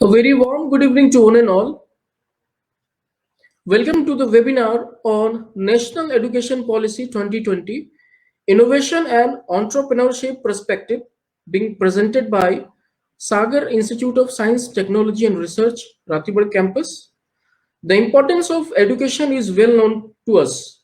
A very warm good evening to one and all. Welcome to the webinar on National Education Policy 2020, Innovation and Entrepreneurship Perspective, being presented by Sagar Institute of Science, Technology and Research, Ratibad Campus. The importance of education is well known to us.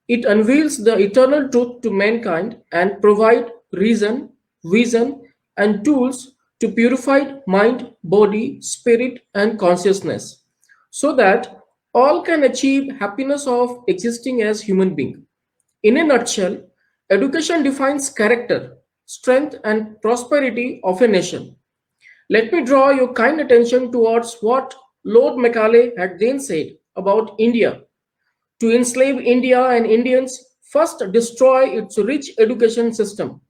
It unveils the eternal truth to mankind and provide reason, vision, and tools to purify mind, body, spirit, and consciousness, so that all can achieve happiness of existing as human being. In a nutshell, education defines character, strength, and prosperity of a nation. Let me draw your kind attention towards what Lord Macaulay had then said about India. To enslave India and Indians, first destroy its rich education system.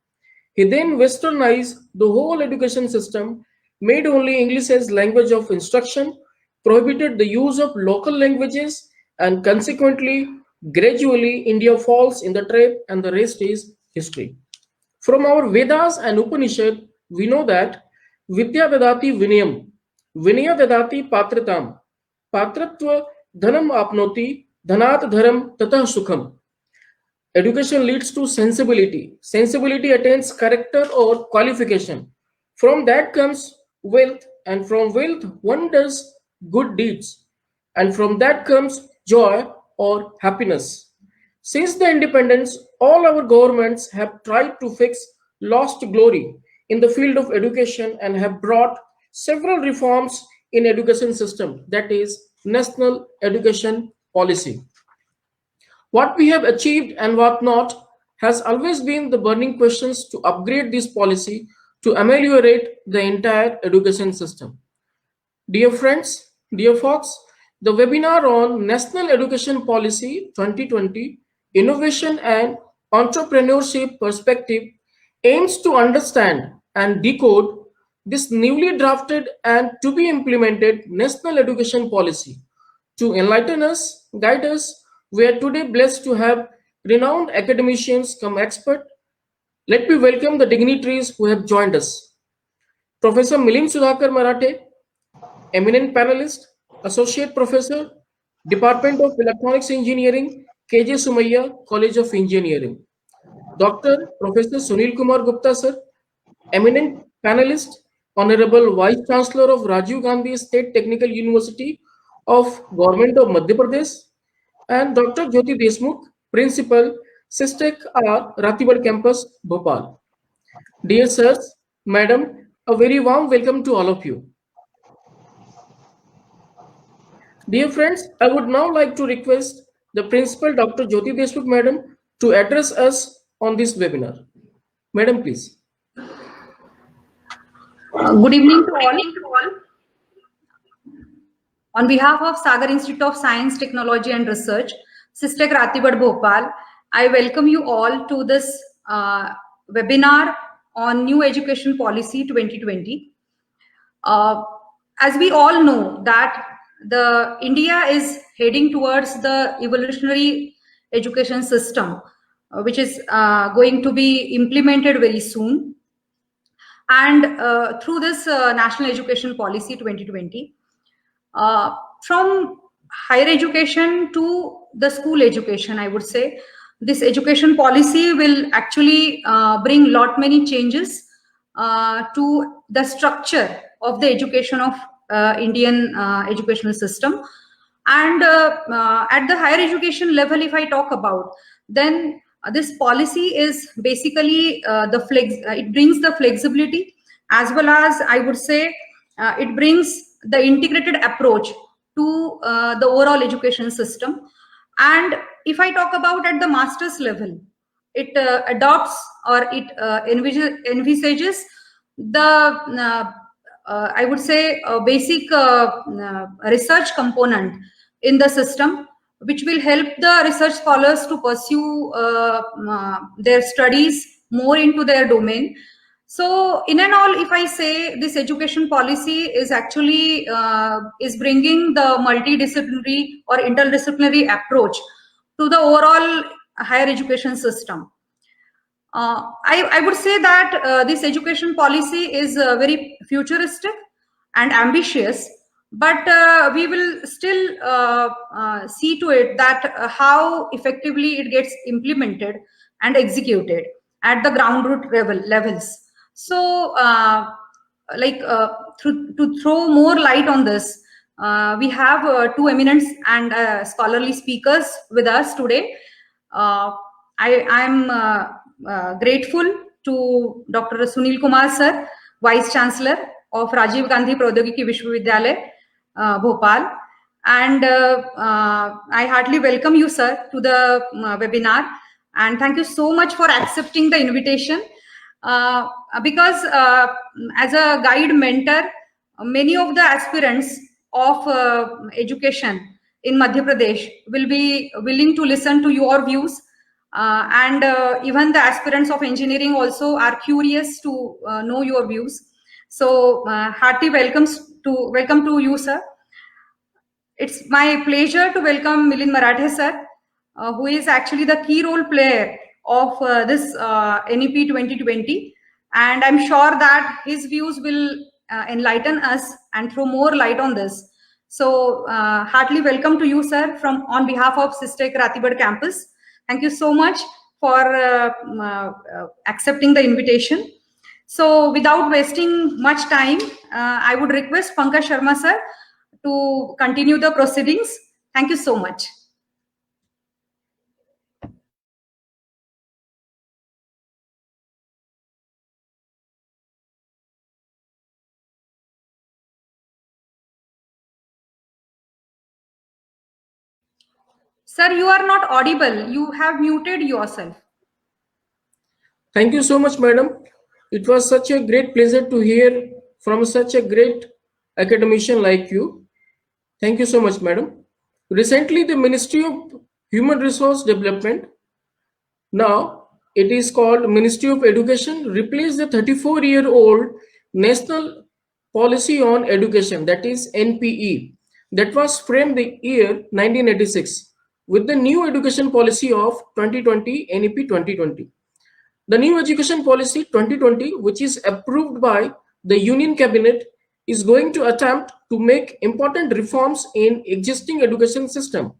He then westernized the whole education system, made only English as language of instruction, prohibited the use of local languages, and consequently, gradually, India falls in the trap, and the rest is history. From our Vedas and Upanishad, we know that Vidya Vedati Vinayam, Vinaya Vedati Patratam, Patratva Dhanam Apnoti, Dhanat Dharam Tatah Sukham. Education leads to sensibility. Sensibility attains character or qualification. From that comes wealth, and from wealth one does good deeds, and from that comes joy or happiness. Since the independence, all our governments have tried to fix lost glory in the field of education and have brought several reforms in education system, that is national education policy. What we have achieved and what not has always been the burning questions to upgrade this policy to ameliorate the entire education system. Dear friends, dear folks, the webinar on National Education Policy 2020, Innovation and Entrepreneurship Perspective aims to understand and decode this newly drafted and to be implemented National Education Policy. To enlighten us, guide us, we are today blessed to have renowned academicians come expert. Let me welcome the dignitaries who have joined us. Professor Milim Sudhakar Marathe, eminent panelist, Associate Professor, Department of Electronics Engineering, KJ Sumaya, College of Engineering. Dr. Professor Sunil Kumar Gupta, sir, eminent panelist, Honorable Vice Chancellor of Rajiv Gandhi State Technical University of Government of Madhya Pradesh, and Dr. Jyoti Deshmukh, Principal, Sistek R, Ratibad Campus, Bhopal. Dear sirs, madam, a very warm welcome to all of you. Dear friends, I would now like to request the Principal, Dr. Jyoti Deshmukh, madam, to address us on this webinar. Madam, please. Good evening to all. On behalf of Sagar Institute of Science, Technology and Research, Sistek Ratibad Bhopal, I welcome you all to this webinar on New Education Policy 2020. As we all know that the India is heading towards the evolutionary education system, which is going to be implemented very soon. And through this National Education Policy 2020, from higher education to the school education, I would say, this education policy will actually bring many changes to the structure of the education of Indian educational system. And at the higher education level, if I talk about, then this policy is basically it brings the flexibility, as well as I would say it brings the integrated approach to the overall education system. And if I talk about at the master's level, it adopts or it envisages the I would say a basic research component in the system, which will help the research scholars to pursue their studies more into their domain. So in and all, if I say this education policy is actually is bringing the multidisciplinary or interdisciplinary approach to the overall higher education system. I would say that this education policy is very futuristic, and ambitious, but we will still see to it that how effectively it gets implemented and executed at the ground root levels. So to throw more light on this, we have two eminent and scholarly speakers with us today. I am grateful to Dr. Sunil Kumar sir, Vice Chancellor of Rajiv Gandhi Praudhogiki Vishwavidyalaya, Bhopal. And I heartily welcome you, sir, to the webinar. And thank you so much for accepting the invitation. Because as a guide mentor, many of the aspirants of education in Madhya Pradesh will be willing to listen to your views. And even the aspirants of engineering also are curious to know your views. So hearty welcome to you, sir. It's my pleasure to welcome Milind Marathe, sir, who is actually the key role player of this NEP 2020. And I'm sure that his views will enlighten us and throw more light on this. So heartily welcome to you, sir, on behalf of SISTEC Ratibad campus. Thank you so much for accepting the invitation. So without wasting much time, I would request Pankaj Sharma, sir, to continue the proceedings. Thank you so much. Sir, you are not audible. You have muted yourself. Thank you so much, madam. It was such a great pleasure to hear from such a great academician like you. Thank you so much, madam. Recently, the Ministry of Human Resource Development, now it is called Ministry of Education, replaced the 34-year-old National Policy on Education, that is NPE, that was framed the year 1986 with the new education policy of 2020, NEP 2020. The new education policy 2020, which is approved by the Union Cabinet, is going to attempt to make important reforms in existing education system.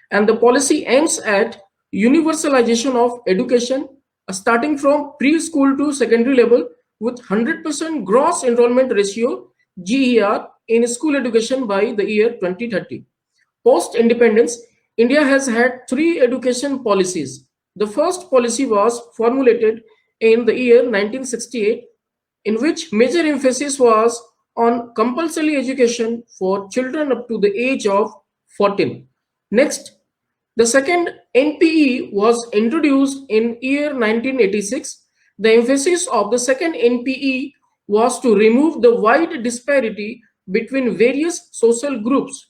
And the policy aims at universalization of education starting from preschool to secondary level with 100% gross enrollment ratio GER in school education by the year 2030. Post-independence, India has had three education policies. The first policy was formulated in the year 1968, in which major emphasis was on compulsory education for children up to the age of 14. Next, the second NPE was introduced in year 1986. The emphasis of the second NPE was to remove the wide disparity between various social groups,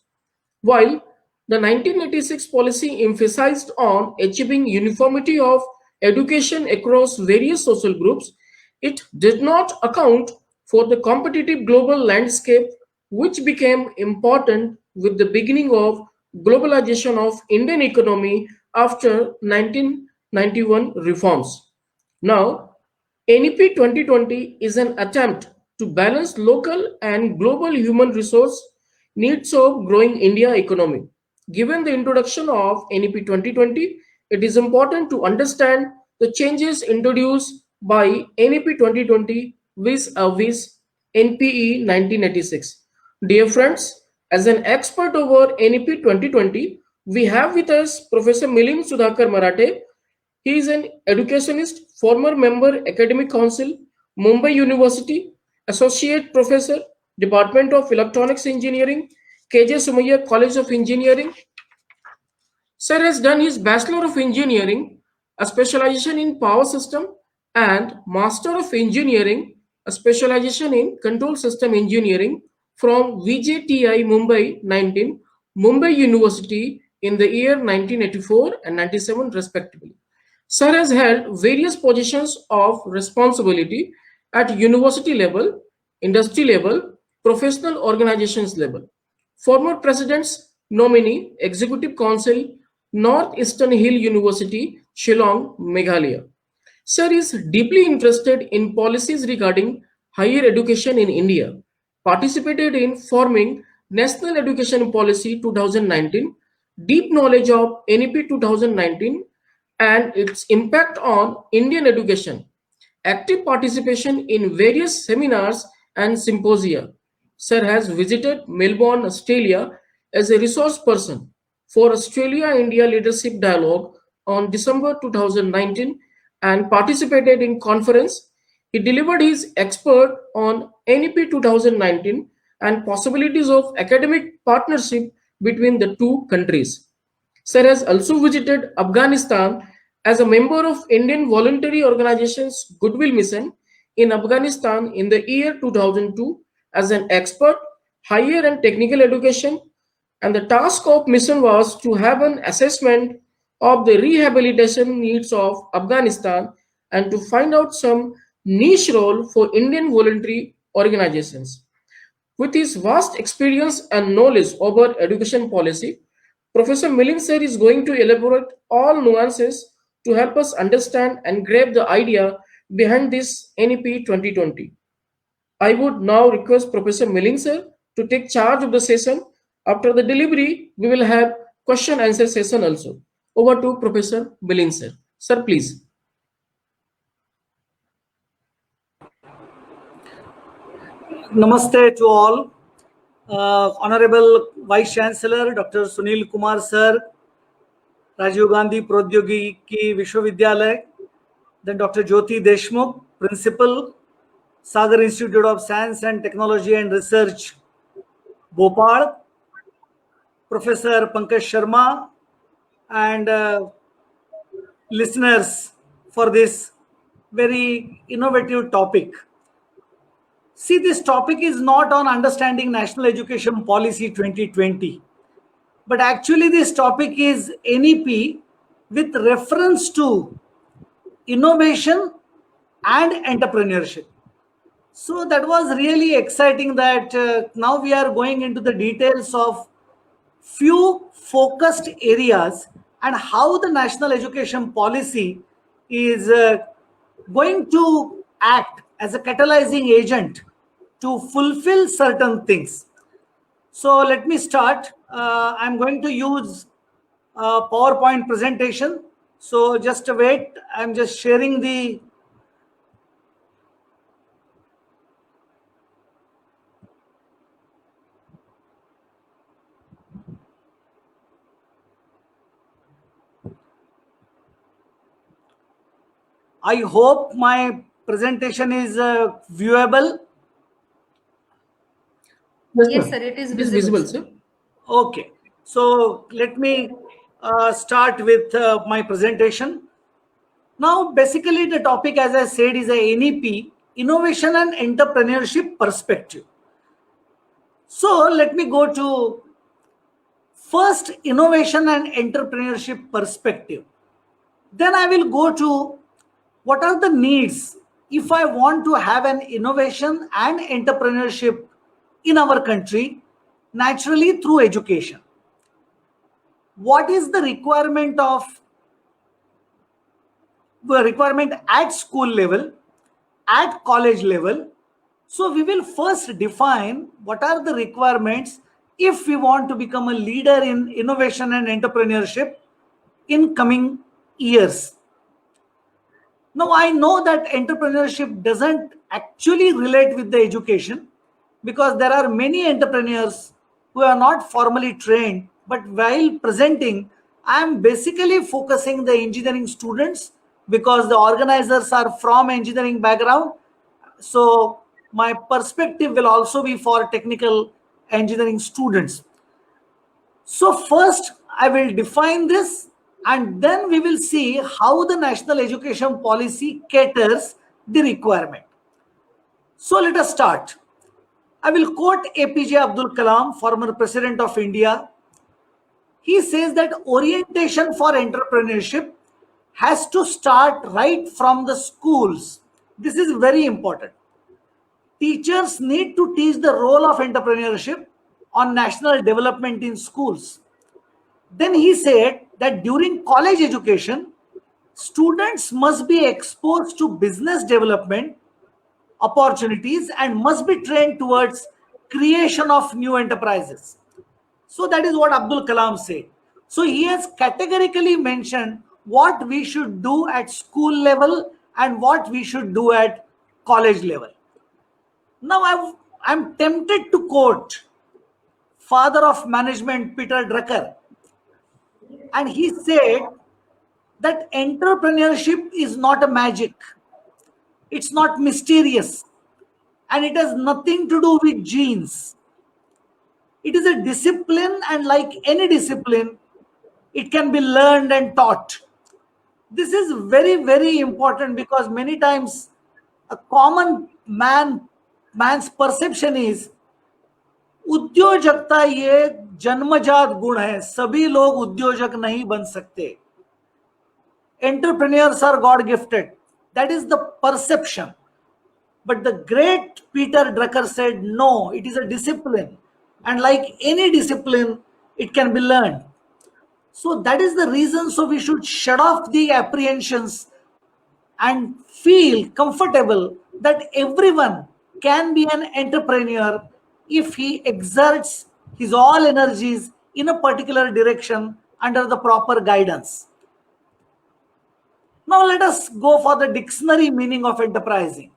while the 1986 policy emphasized on achieving uniformity of education across various social groups. It did not account for the competitive global landscape which became important with the beginning of globalization of Indian economy after 1991 reforms. Now, NEP 2020 is an attempt to balance local and global human resource needs of growing India economy. Given the introduction of NEP 2020, it is important to understand the changes introduced by NEP 2020 vis-a-vis NPE 1986. Dear friends, as an expert over NEP 2020, we have with us Professor Milind Sudhakar Marathe. He is an educationist, former member, Academic Council, Mumbai University, Associate Professor, Department of Electronics Engineering, KJ Somaiya College of Engineering. Sir has done his Bachelor of Engineering, a specialization in Power System, and Master of Engineering, a specialization in Control System Engineering from VJTI Mumbai 19, Mumbai University in the year 1984 and 97 respectively. Sir has held various positions of responsibility at university level, industry level, professional organizations level. Former President's nominee, Executive Council, Northeastern Hill University, Shillong, Meghalaya. Sir is deeply interested in policies regarding higher education in India, participated in forming National Education Policy 2019, deep knowledge of NEP 2019 and its impact on Indian education, active participation in various seminars and symposia. Sir has visited Melbourne, Australia as a resource person for Australia-India Leadership Dialogue on December 2019 and participated in conference. He delivered his expert on NEP 2019 and possibilities of academic partnership between the two countries. Sir has also visited Afghanistan as a member of Indian Voluntary Organization's Goodwill Mission in Afghanistan in the year 2002 as an expert, higher and technical education, and the task of mission was to have an assessment of the rehabilitation needs of Afghanistan and to find out some niche role for Indian voluntary organizations. With his vast experience and knowledge over education policy, Professor Milind sir is going to elaborate all nuances to help us understand and grab the idea behind this NEP 2020. I would now request Professor Milind sir to take charge of the session. After the delivery, we will have question answer session also. Over to Professor Milind sir. Sir, please. Namaste to all. Honorable Vice Chancellor Dr. Sunil Kumar Sir, Rajiv Gandhi Prodhyogiki Vishwavidyalaya, then Dr. Jyoti Deshmukh, Principal, Sagar Institute of Science and Technology and Research, Bhopal, Professor Pankaj Sharma, and listeners for this very innovative topic. See, this topic is not on understanding National Education Policy 2020, but actually this topic is NEP with reference to innovation and entrepreneurship. So that was really exciting that now we are going into the details of few focused areas and how the National Education Policy is going to act as a catalyzing agent to fulfill certain things. So let me start. I'm going to use a PowerPoint presentation. So just wait. I'm just sharing the I hope my presentation is viewable. Yes, sir, it is visible, sir. Okay, so let me start with my presentation. Now, basically the topic, as I said, is a NEP, Innovation and Entrepreneurship Perspective. So let me go to first innovation and entrepreneurship perspective. Then I will go to what are the needs if I want to have an innovation and entrepreneurship in our country, naturally through education. What is the requirement at school level, at college level? So we will first define what are the requirements if we want to become a leader in innovation and entrepreneurship in coming years. Now, I know that entrepreneurship doesn't actually relate with the education because there are many entrepreneurs who are not formally trained, but while presenting, I am basically focusing the engineering students because the organizers are from engineering background. So my perspective will also be for technical engineering students. So first, I will define this and then we will see how the National Education Policy caters the requirement. So let us start. I will quote APJ Abdul Kalam, former President of India. He says that orientation for entrepreneurship has to start right from the schools. This is very important. Teachers need to teach the role of entrepreneurship on national development in schools. Then he said that during college education, students must be exposed to business development opportunities and must be trained towards creation of new enterprises. So that is what Abdul Kalam said. So he has categorically mentioned what we should do at school level and what we should do at college level. Now I'm tempted to quote father of management Peter Drucker, and he said that entrepreneurship is not a magic, it's not mysterious, and it has nothing to do with genes. It is a discipline, and like any discipline, it can be learned and taught. This is very, very important because many times a common man's perception is उद्योजकता ये जन्मजात गुण है, सभी लोग उद्योजक नहीं बन सकते. Entrepreneurs are God gifted. That is the perception. But the great Peter Drucker said, no, it is a discipline. And like any discipline, it can be learned. So that is the reason. So we should shut off the apprehensions and feel comfortable that everyone can be an entrepreneur if he exerts his all energies in a particular direction under the proper guidance. Now let us go for the dictionary meaning of enterprising.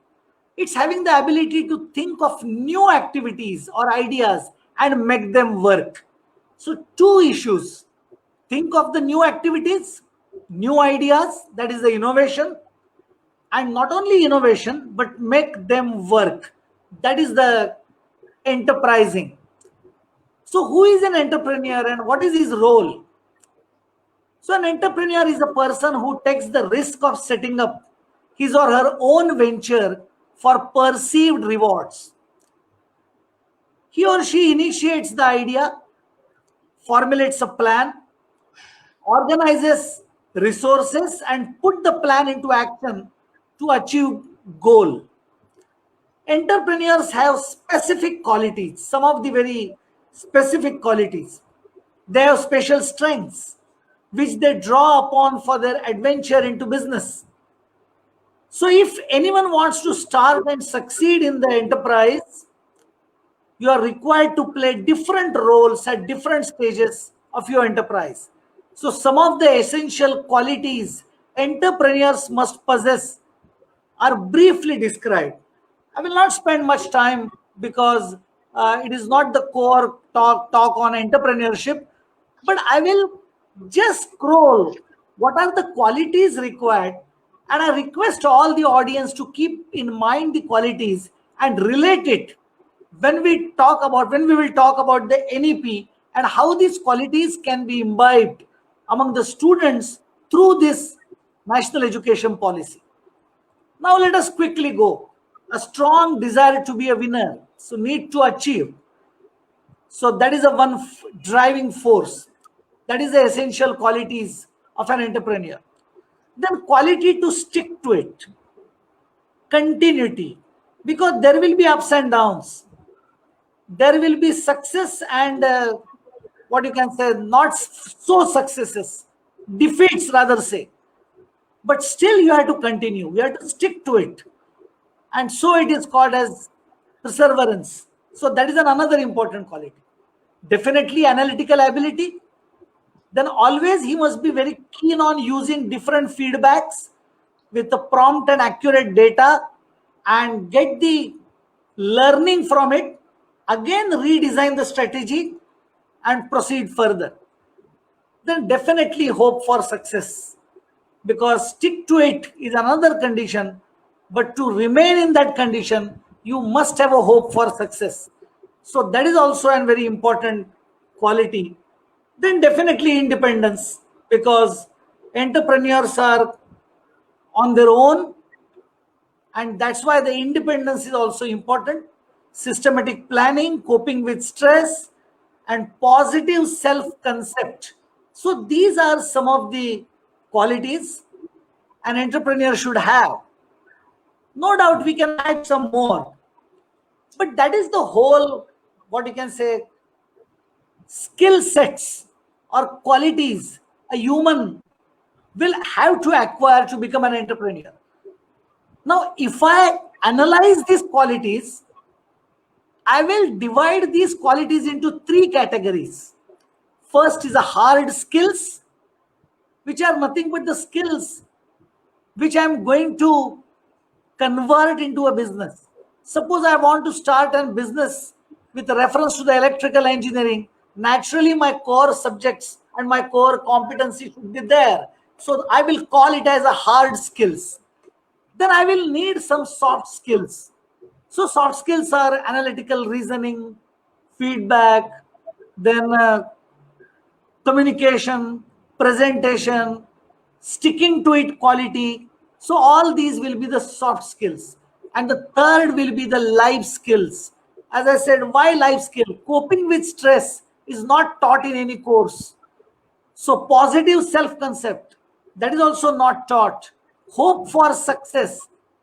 It's having the ability to think of new activities or ideas and make them work. So two issues: think of the new activities, new ideas, that is the innovation, and not only innovation, but make them work. That is the enterprising. So who is an entrepreneur and what is his role? So an entrepreneur is a person who takes the risk of setting up his or her own venture for perceived rewards. He or she initiates the idea, formulates a plan, organizes resources, and put the plan into action to achieve goal. Entrepreneurs have specific qualities, some of the very specific qualities. They have special strengths which they draw upon for their adventure into business. So if anyone wants to start and succeed in the enterprise, you are required to play different roles at different stages of your enterprise. So some of the essential qualities entrepreneurs must possess are briefly described. I will not spend much time because it is not the core talk on entrepreneurship, but I will just scroll what are the qualities required, and I request all the audience to keep in mind the qualities and relate it when we will talk about the NEP and how these qualities can be imbibed among the students through this national education policy. Now let us quickly go. A strong desire to be a winner, so need to achieve. So that is one driving force. That is the essential qualities of an entrepreneur. Then quality to stick to it. Continuity. Because there will be ups and downs. There will be success and what you can say, not so successes. Defeats rather say. But still you have to continue. You have to stick to it. And so it is called as perseverance. So that is another important quality. Definitely analytical ability. Then always he must be very keen on using different feedbacks with the prompt and accurate data and get the learning from it. Again, redesign the strategy and proceed further. Then definitely hope for success, because stick to it is another condition. But to remain in that condition, you must have a hope for success. So that is also a very important quality. Then definitely independence, because entrepreneurs are on their own, and that's why the independence is also important. Systematic planning, coping with stress, and positive self-concept. So these are some of the qualities an entrepreneur should have. No doubt we can add some more, but that is the whole, what you can say, skill sets or qualities a human will have to acquire to become an entrepreneur. Now, if I analyze these qualities, I will divide these qualities into three categories. First is the hard skills, which are nothing but the skills which I am going to convert into a business. Suppose I want to start a business with reference to the electrical engineering. Naturally, my core subjects and my core competency should be there. So I will call it as a hard skills. Then I will need some soft skills. So soft skills are analytical reasoning, feedback, then communication, presentation, sticking to it quality. So all these will be the soft skills. And the third will be the life skills. As I said, why life skill? Coping with stress is not taught in any course. So positive self-concept, that is also not taught. Hope for success.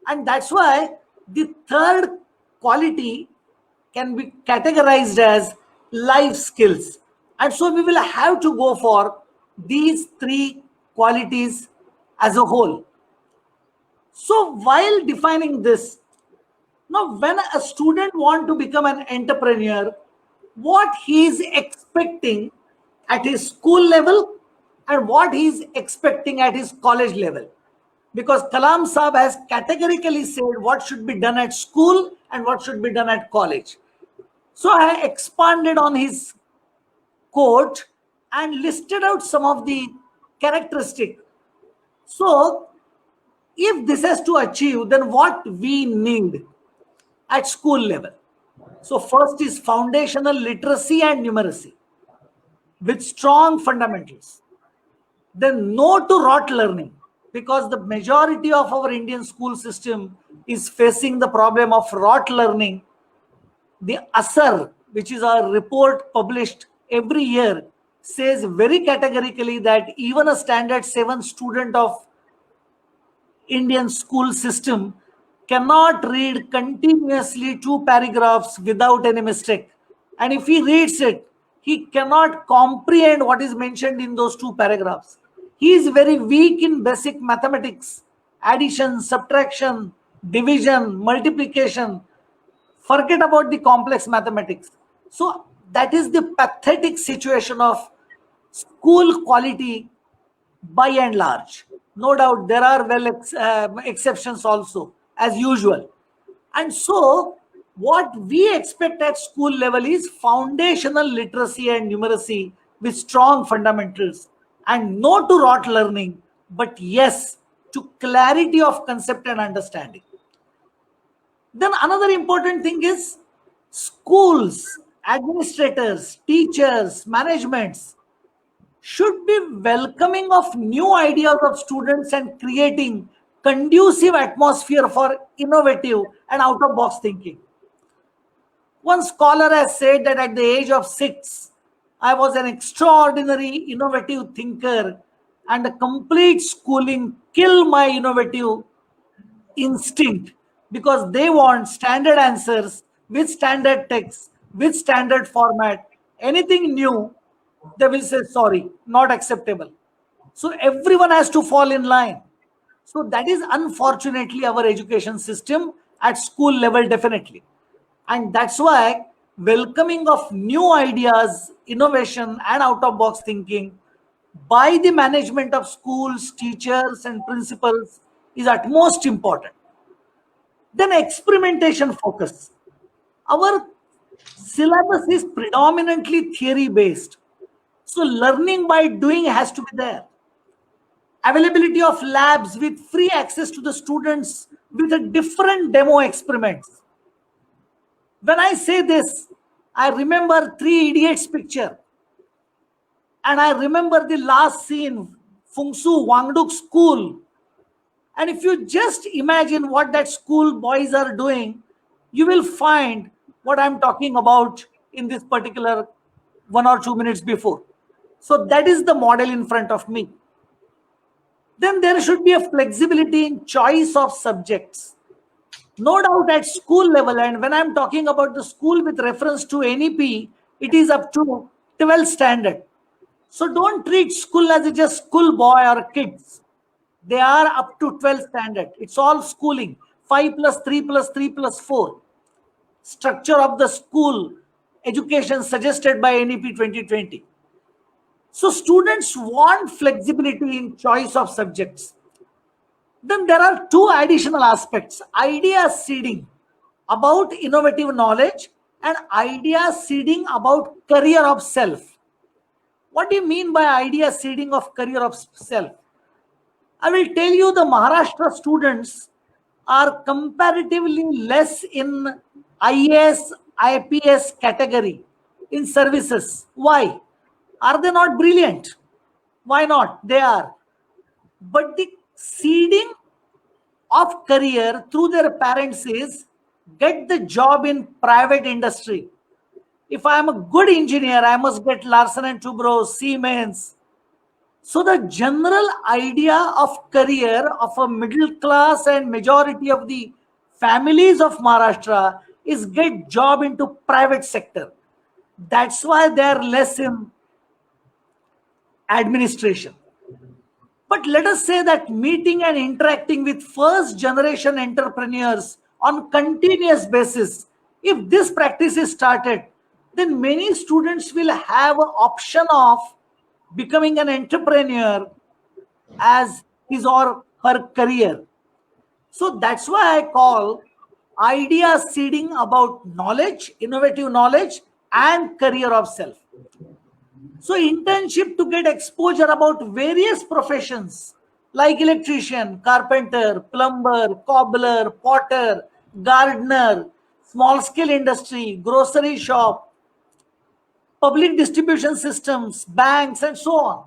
And that's why the third quality can be categorized as life skills. And so we will have to go for these three qualities as a whole. So while defining this, now when a student wants to become an entrepreneur, what he is expecting at his school level and what he is expecting at his college level. Because Kalam Saab has categorically said what should be done at school and what should be done at college. So I expanded on his quote and listed out some of the characteristics. So if this has to achieve, then what we need at school level. So first is foundational literacy and numeracy with strong fundamentals. Then no to rote learning, because the majority of our Indian school system is facing the problem of rote learning. The ASAR, which is a report published every year, says very categorically that even a standard 7 student of Indian school system cannot read continuously 2 paragraphs without any mistake. And if he reads it, he cannot comprehend what is mentioned in those 2 paragraphs. He is very weak in basic mathematics, addition, subtraction, division, multiplication. Forget about the complex mathematics. So that is the pathetic situation of school quality by and large. No doubt there are exceptions also, as usual. And so what we expect at school level is foundational literacy and numeracy with strong fundamentals, and no to rote learning, but yes to clarity of concept and understanding. Then another important thing is schools, administrators, teachers, managements should be welcoming of new ideas of students and creating conducive atmosphere for innovative and out-of-box thinking. One scholar has said that at the age of 6, I was an extraordinary innovative thinker, and a complete schooling killed my innovative instinct, because they want standard answers with standard text, with standard format. Anything new, they will say, sorry, not acceptable. So everyone has to fall in line. So that is unfortunately our education system at school level, definitely. And that's why welcoming of new ideas, innovation, and out-of-box thinking by the management of schools, teachers, and principals is at most important. Then experimentation focus. Our syllabus is predominantly theory-based. So learning by doing has to be there. Availability of labs with free access to the students with a different demo experiments. When I say this, I remember Three Idiots picture. And I remember the last scene, Fungsu Wangduk school. And if you just imagine what that school boys are doing, you will find what I'm talking about in this particular 1 or 2 minutes before. So that is the model in front of me. Then there should be a flexibility in choice of subjects. No doubt at school level, and when I'm talking about the school with reference to NEP, it is up to 12th standard. So don't treat school as just school boy or kids. They are up to 12th standard. It's all schooling. 5 plus 3 plus 3 plus 4. structure of the school education suggested by NEP 2020. So students want flexibility in choice of subjects. Then there are two additional aspects: idea seeding about innovative knowledge and idea seeding about career of self. What do you mean by idea seeding of career of self? I will tell you, the Maharashtra students are comparatively less in IAS, IPS category in services. Why? Are they not brilliant? Why not? They are. But the seeding of career through their parents is get the job in private industry. If I am a good engineer, I must get Larsen and Toubro, Siemens. So the general idea of career of a middle class and majority of the families of Maharashtra is get job into private sector. That's why they are less in administration. But let us say that meeting and interacting with first generation entrepreneurs on continuous basis, if this practice is started, then many students will have an option of becoming an entrepreneur as his or her career. So that's why I call idea seeding about knowledge, innovative knowledge, and career of self. So internship to get exposure about various professions like electrician, carpenter, plumber, cobbler, potter, gardener, small scale industry, grocery shop, public distribution systems, banks, and so on.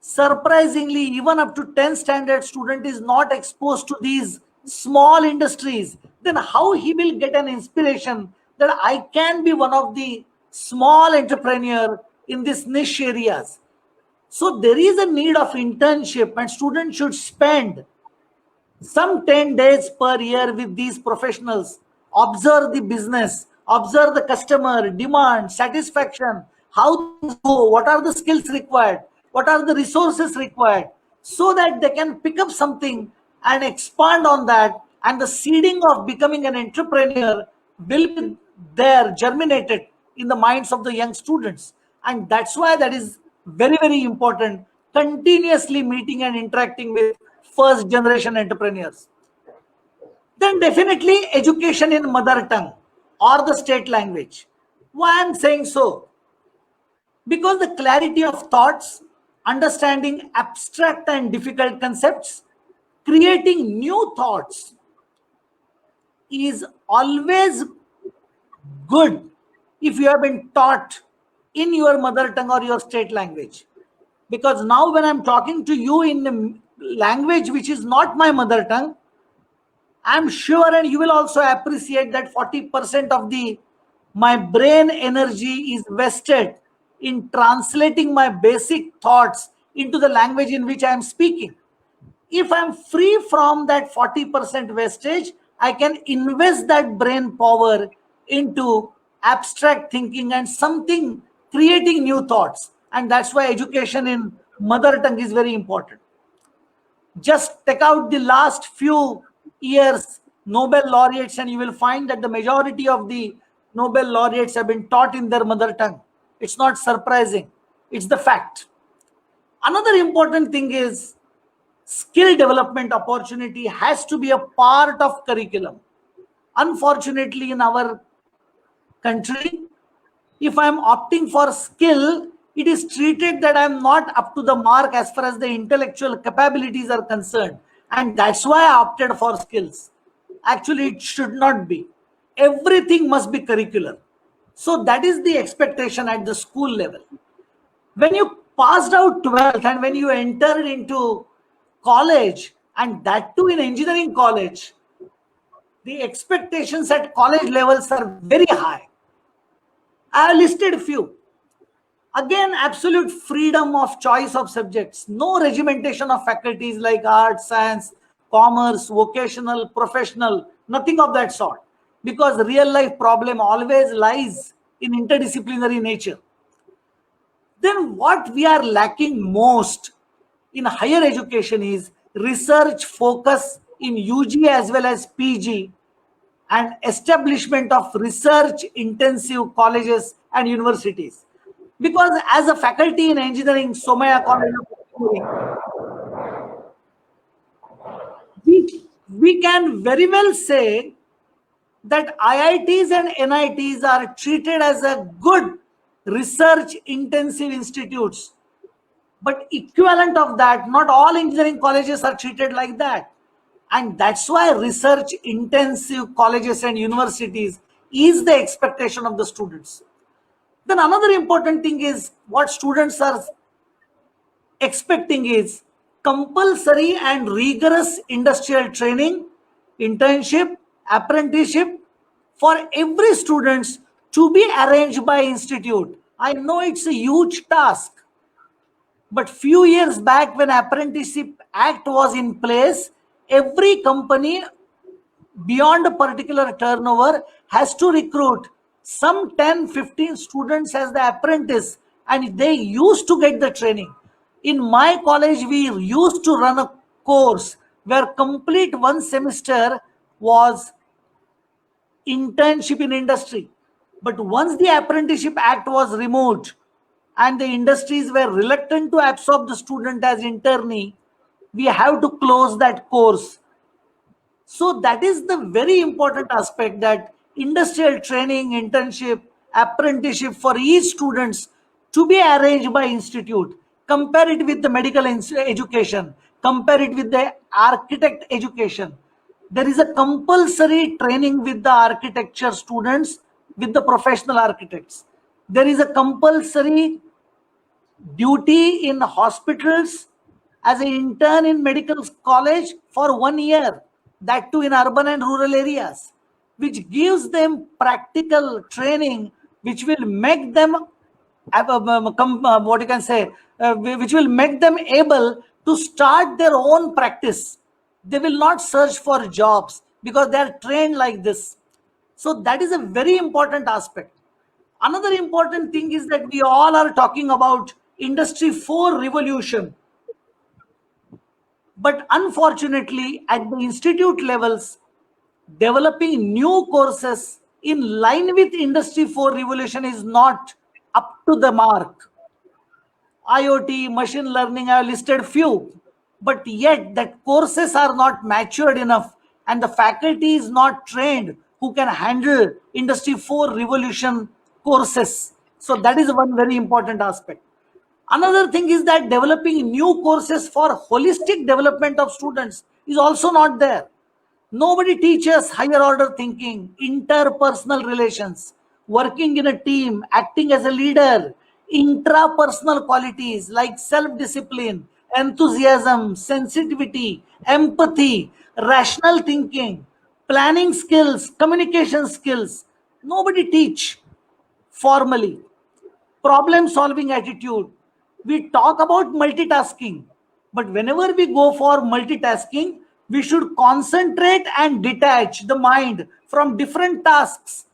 Surprisingly, even up to 10th standard student is not exposed to these small industries. Then how he will get an inspiration that I can be one of the small entrepreneur in these niche areas? So there is a need of internship, and students should spend some 10 days per year with these professionals, observe the business, observe the customer demand, satisfaction, how things go, what are the skills required, what are the resources required, so that they can pick up something and expand on that, and the seeding of becoming an entrepreneur will be there, germinated in the minds of the young students. And that's why that is very, very important, continuously meeting and interacting with first generation entrepreneurs. Then definitely education in mother tongue or the state language. Why I'm saying so? Because the clarity of thoughts, understanding abstract and difficult concepts, creating new thoughts is always good if you have been taught in your mother tongue or your state language. Because now when I'm talking to you in a language which is not my mother tongue, I'm sure, and you will also appreciate, that 40% of the my brain energy is vested in translating my basic thoughts into the language in which I am speaking. If I'm free from that 40% wastage, I can invest that brain power into abstract thinking and something, creating new thoughts. And that's why education in mother tongue is very important. Just take out the last few years Nobel laureates, and you will find that the majority of the Nobel laureates have been taught in their mother tongue. It's not surprising, it's the fact. Another important thing is skill development opportunity has to be a part of curriculum. Unfortunately, in our country, if I'm opting for skill, it is treated that I'm not up to the mark as far as the intellectual capabilities are concerned. And that's why I opted for skills. Actually, it should not be. Everything must be curricular. So that is the expectation at the school level. When you passed out 12th and when you entered into college, and that too in engineering college, the expectations at college levels are very high. I have listed a few. Again, absolute freedom of choice of subjects, no regimentation of faculties like arts, science, commerce, vocational, professional, nothing of that sort, because real life problem always lies in interdisciplinary nature. Then what we are lacking most in higher education is research focus in UG as well as PG, and establishment of research intensive colleges and universities. Because as a faculty in engineering, Somaiya College of Engineering, we can very well say that IITs and NITs are treated as a good research intensive institutes. But equivalent of that, not all engineering colleges are treated like that. And that's why research intensive colleges and universities is the expectation of the students. Then another important thing is what students are expecting is compulsory and rigorous industrial training, internship, apprenticeship for every students to be arranged by institute. I know it's a huge task, but few years back when Apprenticeship Act was in place, every company beyond a particular turnover has to recruit some 10-15 students as the apprentice, and they used to get the training. In my college, we used to run a course where complete one semester was internship in industry. But once the Apprenticeship Act was removed and the industries were reluctant to absorb the student as internee, we have to close that course. So that is the very important aspect, that industrial training, internship, apprenticeship for each students to be arranged by institute. Compare it with the medical education, compare it with the architect education. There is a compulsory training with the architecture students, with the professional architects. There is a compulsory duty in hospitals as an intern in medical college for 1 year, that too in urban and rural areas, which gives them practical training, which will make them what you can say, which will make them able to start their own practice. They will not search for jobs because they are trained like this. So that is a very important aspect. Another important thing is that we all are talking about Industry 4 revolution. But unfortunately, at the institute levels, developing new courses in line with Industry 4 revolution is not up to the mark. IoT, machine learning, I have listed few, but yet that courses are not matured enough and the faculty is not trained who can handle Industry 4 revolution courses. So that is one very important aspect. Another thing is that developing new courses for holistic development of students is also not there. Nobody teaches higher order thinking, interpersonal relations, working in a team, acting as a leader, intrapersonal qualities like self-discipline, enthusiasm, sensitivity, empathy, rational thinking, planning skills, communication skills. Nobody teach formally. Problem solving attitude. We talk about multitasking, but whenever we go for multitasking, we should concentrate and detach the mind from different tasks.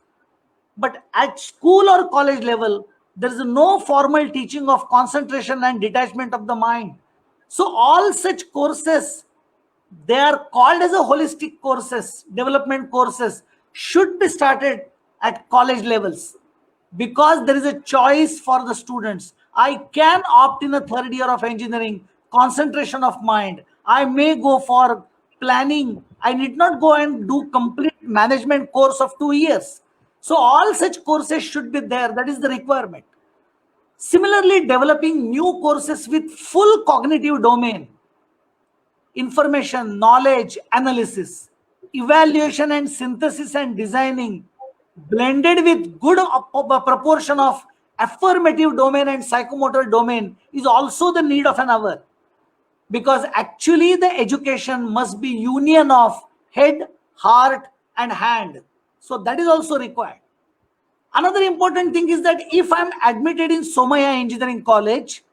But at school or college level, there is no formal teaching of concentration and detachment of the mind. So all such courses, they are called as a holistic courses, development courses, should be started at college levels, because there is a choice for the students. I can opt in a third year of engineering, concentration of mind. I may go for planning. I need not go and do complete management course of 2 years. So all such courses should be there. That is the requirement. Similarly, developing new courses with full cognitive domain, information, knowledge, analysis, evaluation and synthesis and designing, blended with good proportion of affirmative domain and psychomotor domain, is also the need of an hour. Because actually the education must be union of head, heart and hand. So that is also required. Another important thing is that if I'm admitted in Somaiya Engineering College,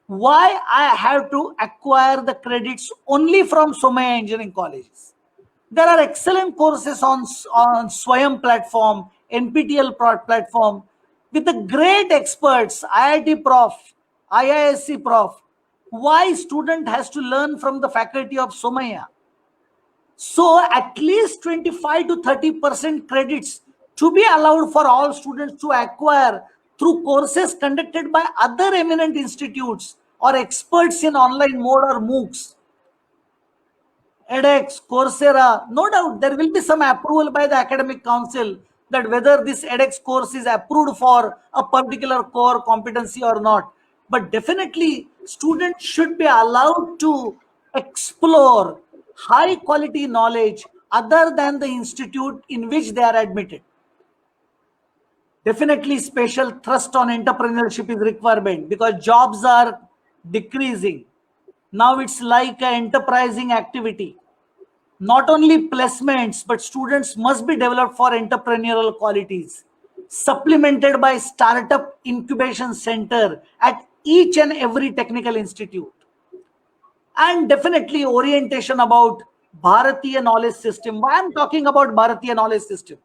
why I have to acquire the credits only from Somaiya Engineering Colleges? There are excellent courses on Swayam platform, NPTEL platform, with the great experts, IIT Prof, IISc Prof. Why student has to learn from the faculty of Somaiya? So at least 25 to 30% credits to be allowed for all students to acquire through courses conducted by other eminent institutes or experts in online mode or MOOCs. edX, Coursera, no doubt there will be some approval by the academic council that whether this edX course is approved for a particular core competency or not. But definitely students should be allowed to explore high quality knowledge other than the institute in which they are admitted. Definitely special thrust on entrepreneurship is requirement because jobs are decreasing. Now it's like an enterprising activity. Not only placements, but students must be developed for entrepreneurial qualities, supplemented by startup incubation center at each and every technical institute. And definitely orientation about Bharatiya knowledge system. Why I'm talking about Bharatiya knowledge system?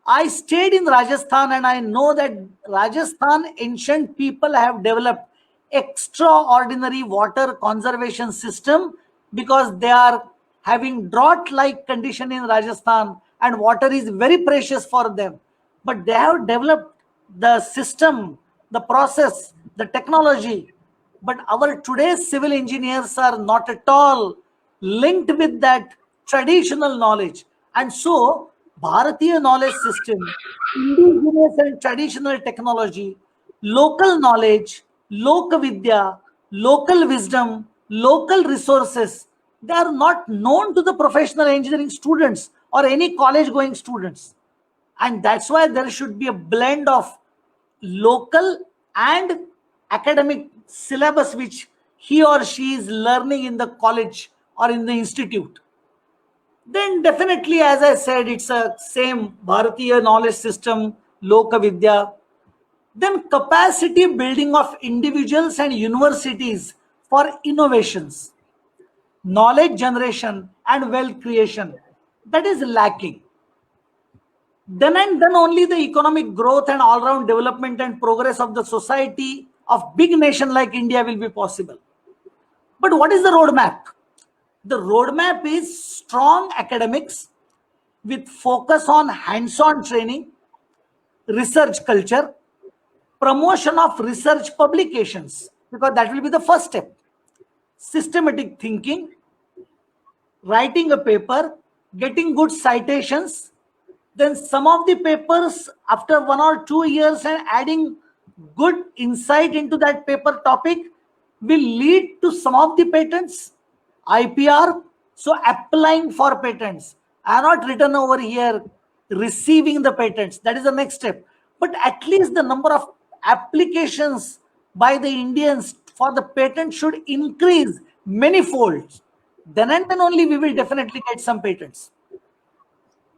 I stayed in Rajasthan and I know that Rajasthan ancient people have developed extraordinary water conservation system because they are having drought like condition in Rajasthan and water is very precious for them. But they have developed the system, the process, the technology. But our today's civil engineers are not at all linked with that traditional knowledge. And so Bharatiya knowledge system, indigenous and traditional technology, local knowledge, lokavidya, local wisdom, local resources, they are not known to the professional engineering students or any college going students. And that's why there should be a blend of local and academic syllabus which he or she is learning in the college or in the institute. Then definitely, as I said, it's a same Bharatiya knowledge system, Lokavidya. Then capacity building of individuals and universities for innovations, knowledge generation and wealth creation. That is lacking. Then and then only the economic growth and all-round development and progress of the society of big nation like India will be possible. But what is the roadmap? The roadmap is strong academics with focus on hands-on training, research culture, promotion of research publications, because that will be the first step. Systematic thinking, writing a paper, getting good citations, then some of the papers after 1 or 2 years and adding good insight into that paper topic will lead to some of the patents, IPR. So applying for patents. I have not written over here receiving the patents. That is the next step. But at least the number of applications by the Indians for the patent should increase many folds. Then and then only we will definitely get some patents.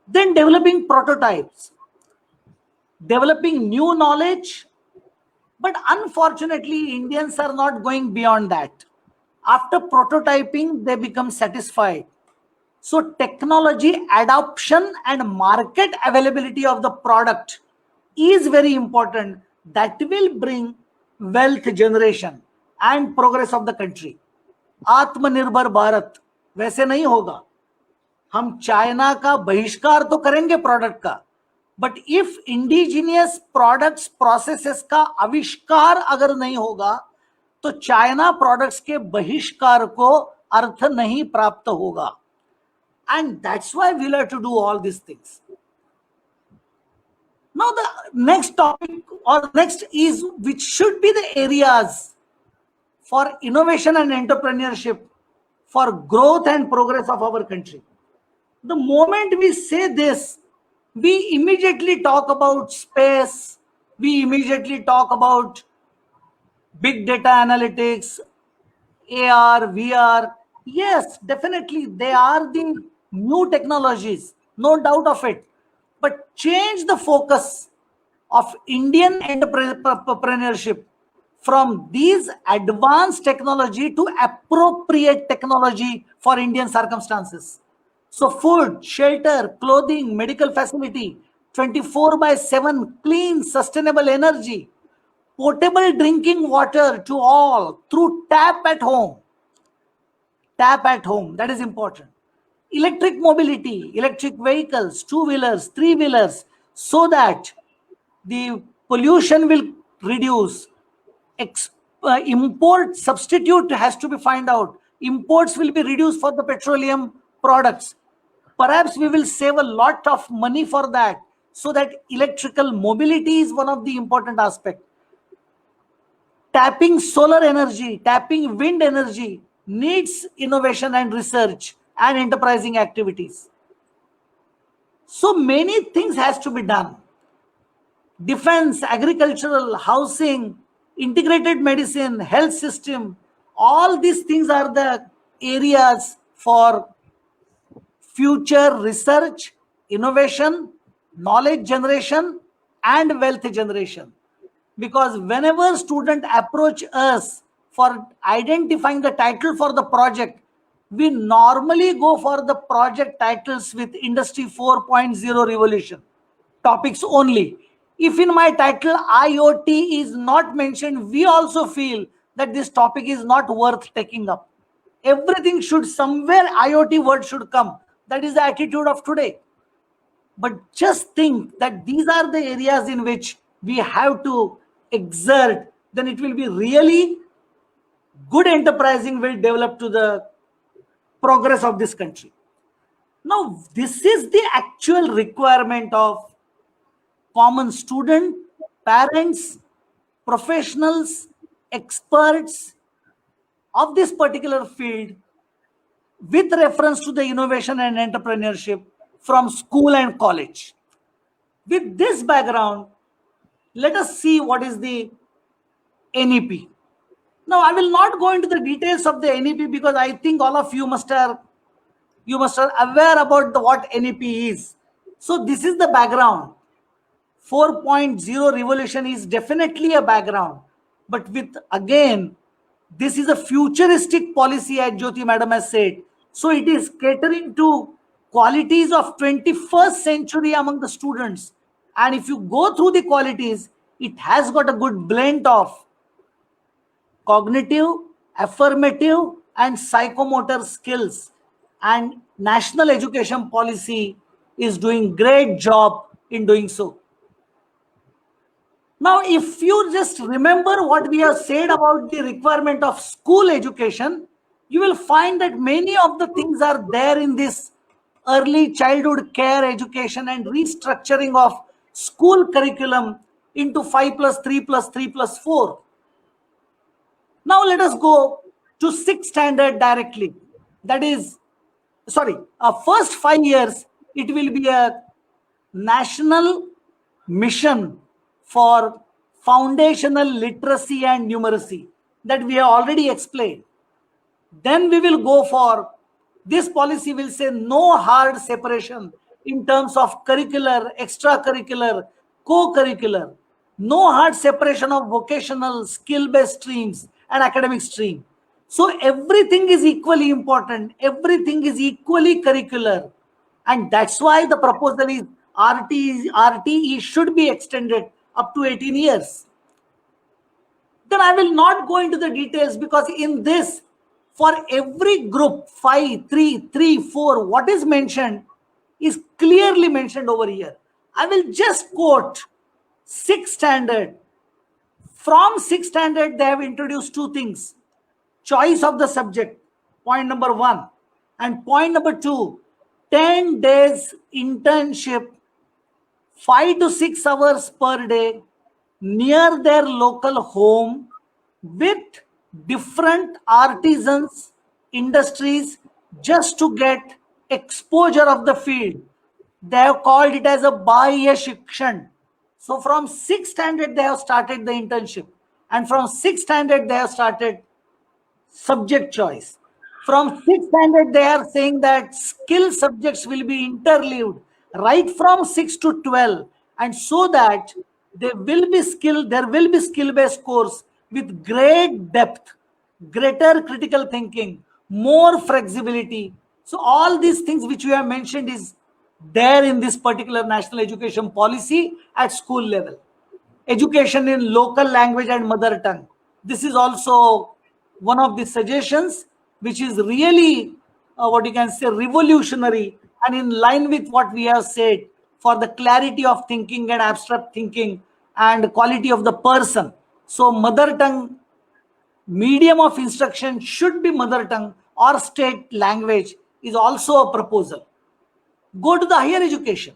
Then developing prototypes, developing new knowledge. But unfortunately, Indians are not going beyond that. After prototyping, they become satisfied. So technology adoption and market availability of the product is very important. That will bring wealth generation and progress of the country. आत्मनिर्भर भारत वैसे नहीं होगा. हम China का बहिष्कार तो करेंगे product का, but if indigenous products processes का आविष्कार अगर नहीं होगा तो चाइना प्रोडक्ट्स के बहिष्कार को अर्थ नहीं प्राप्त होगा. And that's why we have to do all this things. Now the next topic or next is which should be the areas for innovation and entrepreneurship for growth and progress of our country. The moment we say this, we immediately talk about space, we immediately talk about big data analytics, AR, VR. Yes, definitely they are the new technologies, no doubt of it. But change the focus of Indian entrepreneurship from these advanced technology to appropriate technology for Indian circumstances. So food, shelter, clothing, medical facility, 24/7 clean, sustainable energy, potable drinking water to all through tap at home. Tap at home, that is important. electric mobility, electric vehicles, two-wheelers, three-wheelers, so that the pollution will reduce. Import substitute has to be find out. Imports will be reduced for the petroleum products. Perhaps we will save a lot of money for that, so that electrical mobility is one of the important aspects. Tapping solar energy, tapping wind energy needs innovation and research and enterprising activities. So many things has to be done. Defense, agricultural, housing, integrated medicine, health system, all these things are the areas for future research, innovation, knowledge generation, and wealth generation. Because whenever student approach us for identifying the title for the project, we normally go for the project titles with Industry 4.0 revolution topics only. If in my title IoT is not mentioned, we also feel that this topic is not worth taking up. Everything should somewhere IoT word should come. That is the attitude of today. But just think that these are the areas in which we have to exert, then it will be really good enterprising will develop to the progress of this country. Now, this is the actual requirement of common student, parents, professionals, experts of this particular field with reference to the innovation and entrepreneurship from school and college. With this background, let us see what is the NEP. Now, I will not go into the details of the NEP because I think all of you must are aware about what NEP is. So this is the background. 4.0 revolution is definitely a background, but with again, this is a futuristic policy, as Jyoti madam has said. So it is catering to qualities of 21st century among the students. And if you go through the qualities, it has got a good blend of cognitive, affirmative, and psychomotor skills. And national education policy is doing great job in doing so. Now, if you just remember what we have said about the requirement of school education, you will find that many of the things are there in this early childhood care education and restructuring of school curriculum into 5+3+3+4. Now let us go to 6th standard directly. That is, first 5 years, it will be a national mission for foundational literacy and numeracy that we have already explained. Then we will go for, this policy will say no hard separation in terms of curricular, extracurricular, co-curricular, no hard separation of vocational, skill-based streams and academic stream. So everything is equally important, everything is equally curricular, and that's why the proposal is RTE should be extended up to 18 years. Then I will not go into the details because in this, for every group 5, 3, 3, 4, what is mentioned is clearly mentioned over here. I will just quote 6th standard. From 6th standard, they have introduced two things. Choice of the subject, point number 1. And point number 2, 10 days internship, 5 to 6 hours per day near their local home with different artisans, industries, just to get exposure of the field. They have called it as a Bahya Shikshan. So from 6th standard, they have started the internship. And from 6th standard, they have started subject choice. From 6th standard, they are saying that skill subjects will be interleaved right from 6 to 12. And so that there will be skill-based course with great depth, greater critical thinking, more flexibility. So all these things which we have mentioned is there in this particular national education policy at school level. Education in local language and mother tongue. This is also one of the suggestions which is really what you can say, revolutionary and in line with what we have said for the clarity of thinking and abstract thinking and quality of the person. So mother tongue, medium of instruction should be mother tongue or state language is also a proposal. Go to the higher education.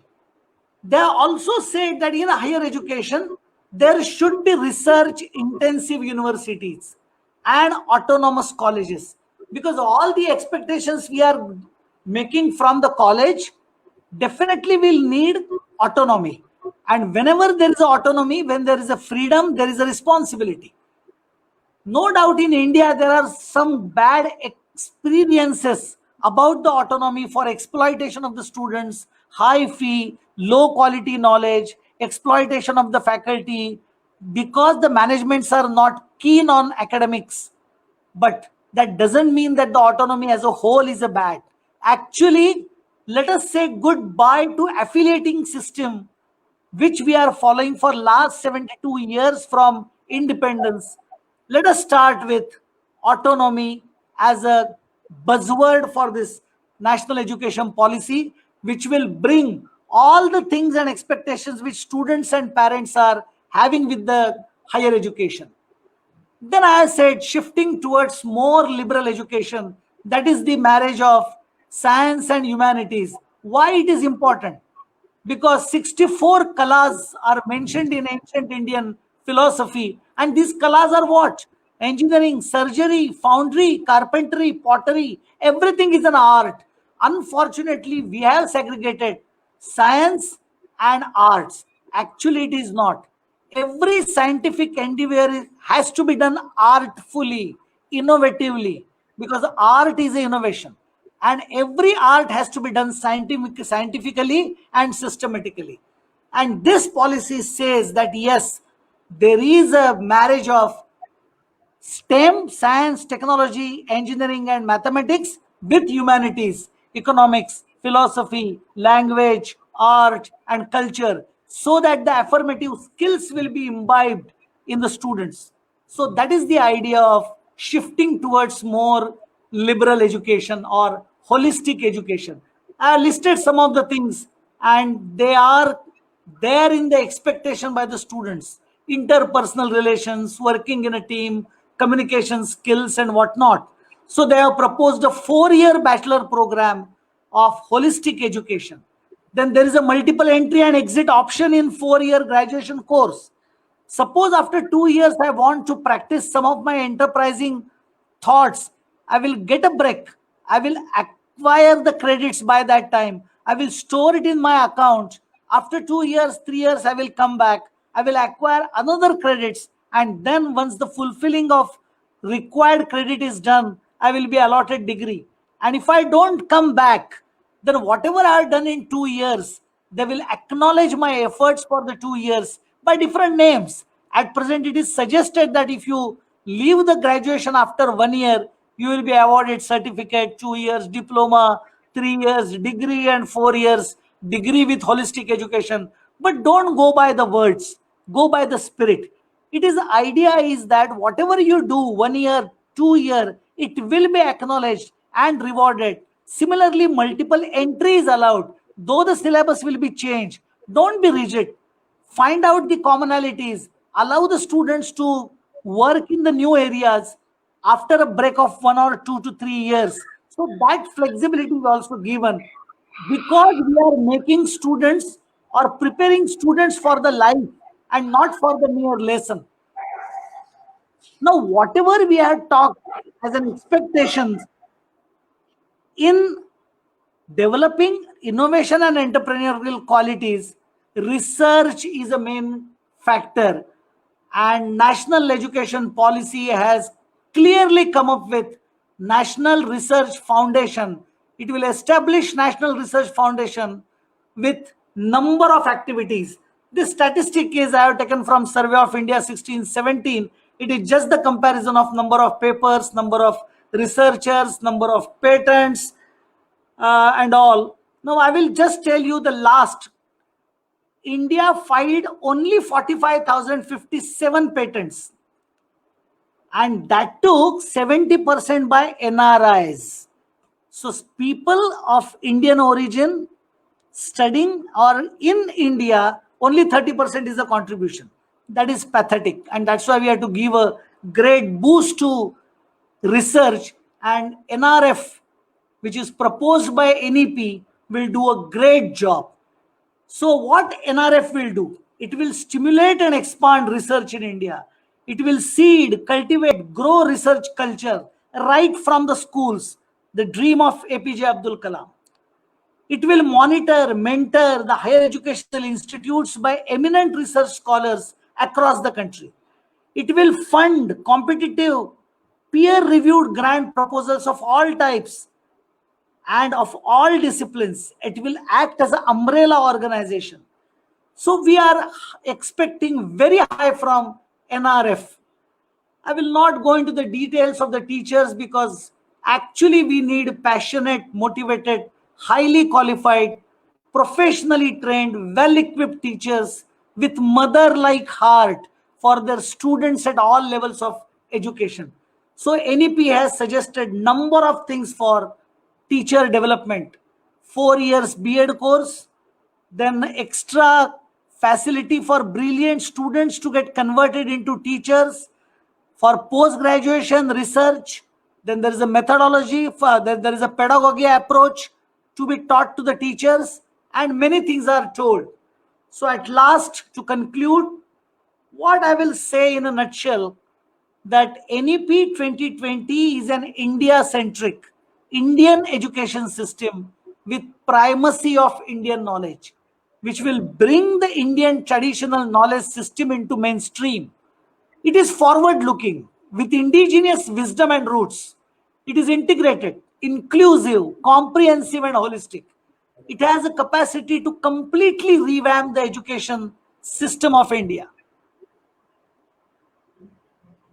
They also said that in higher education, there should be research intensive universities and autonomous colleges, because all the expectations we are making from the college definitely will need autonomy. And whenever there is autonomy, when there is a freedom, there is a responsibility. No doubt in India, there are some bad experiences about the autonomy for exploitation of the students, high fee, low quality knowledge, exploitation of the faculty, because the managements are not keen on academics. But that doesn't mean that the autonomy as a whole is a bad. Actually, let us say goodbye to affiliating system which we are following for last 72 years from independence. Let us start with autonomy as a buzzword for this national education policy, which will bring all the things and expectations which students and parents are having with the higher education. Then I said shifting towards more liberal education, that is the marriage of science and humanities. Why it is important? Because 64 kalas are mentioned in ancient Indian philosophy, and these kalas are what? Engineering, surgery, foundry, carpentry, pottery, everything is an art. Unfortunately, we have segregated science and arts. Actually, it is not. Every scientific endeavor has to be done artfully, innovatively, because art is an innovation, and every art has to be done scientifically and systematically. And this policy says that yes, there is a marriage of STEM, science, technology, engineering, and mathematics with humanities, economics, philosophy, language, art, and culture, so that the affirmative skills will be imbibed in the students. So that is the idea of shifting towards more liberal education or holistic education. I listed some of the things, and they are there in the expectation by the students: interpersonal relations, working in a team, communication skills, and whatnot. So they have proposed a 4-year bachelor program of holistic education. Then there is a multiple entry and exit option in 4-year graduation course. Suppose after 2 years I want to practice some of my enterprising thoughts, I will get a break. I will acquire the credits by that time. I will store it in my account. After 2 years, 3 years, I will come back. I will acquire another credits. And then once the fulfilling of required credit is done, I will be allotted degree. And if I don't come back, then whatever I have done in 2 years, they will acknowledge my efforts for the 2 years by different names. At present, it is suggested that if you leave the graduation after 1 year, you will be awarded certificate, 2 years diploma, 3 years degree, and 4 years degree with holistic education. But don't go by the words, go by the spirit. It is the idea is that whatever you do 1 year, 2 year, it will be acknowledged and rewarded. Similarly, multiple entries allowed, though the syllabus will be changed. Don't be rigid. Find out the commonalities. Allow the students to work in the new areas after a break of 1 or 2 to 3 years. So that flexibility is also given, because we are making students or preparing students for the life and not for the mere lesson. Now, whatever we have talked as an expectations in developing innovation and entrepreneurial qualities, research is a main factor, and national education policy has clearly come up with National Research Foundation. It will establish National Research Foundation with number of activities. This statistic is I have taken from Survey of India 1617. It is just the comparison of number of papers, number of researchers, number of patents, and all. Now I will just tell you the last. India filed only 45,057 patents, and that took 70% by NRIs. So people of Indian origin studying or in India, only 30% is the contribution. That is pathetic. And that's why we have to give a great boost to research, and NRF, which is proposed by NEP, will do a great job. So what NRF will do? It will stimulate and expand research in India. It will seed, cultivate, grow research culture right from the schools, the dream of APJ Abdul Kalam. It will monitor, mentor the higher educational institutes by eminent research scholars across the country. It will fund competitive, peer-reviewed grant proposals of all types and of all disciplines. It will act as an umbrella organization. So we are expecting very high from NRF. I will not go into the details of the teachers because actually we need passionate, motivated, highly qualified, professionally trained, well-equipped teachers with mother-like heart for their students at all levels of education. So NEP has suggested number of things for teacher development. 4 years B.Ed course, then extra facility for brilliant students to get converted into teachers, for post-graduation research, then there is a methodology, there is a pedagogy approach to be taught to the teachers, and many things are told. So at last, to conclude, what I will say in a nutshell, that NEP 2020 is an India-centric, Indian education system with primacy of Indian knowledge, which will bring the Indian traditional knowledge system into mainstream. It is forward-looking with indigenous wisdom and roots. It is integrated, inclusive, comprehensive, and holistic. It has a capacity to completely revamp the education system of India.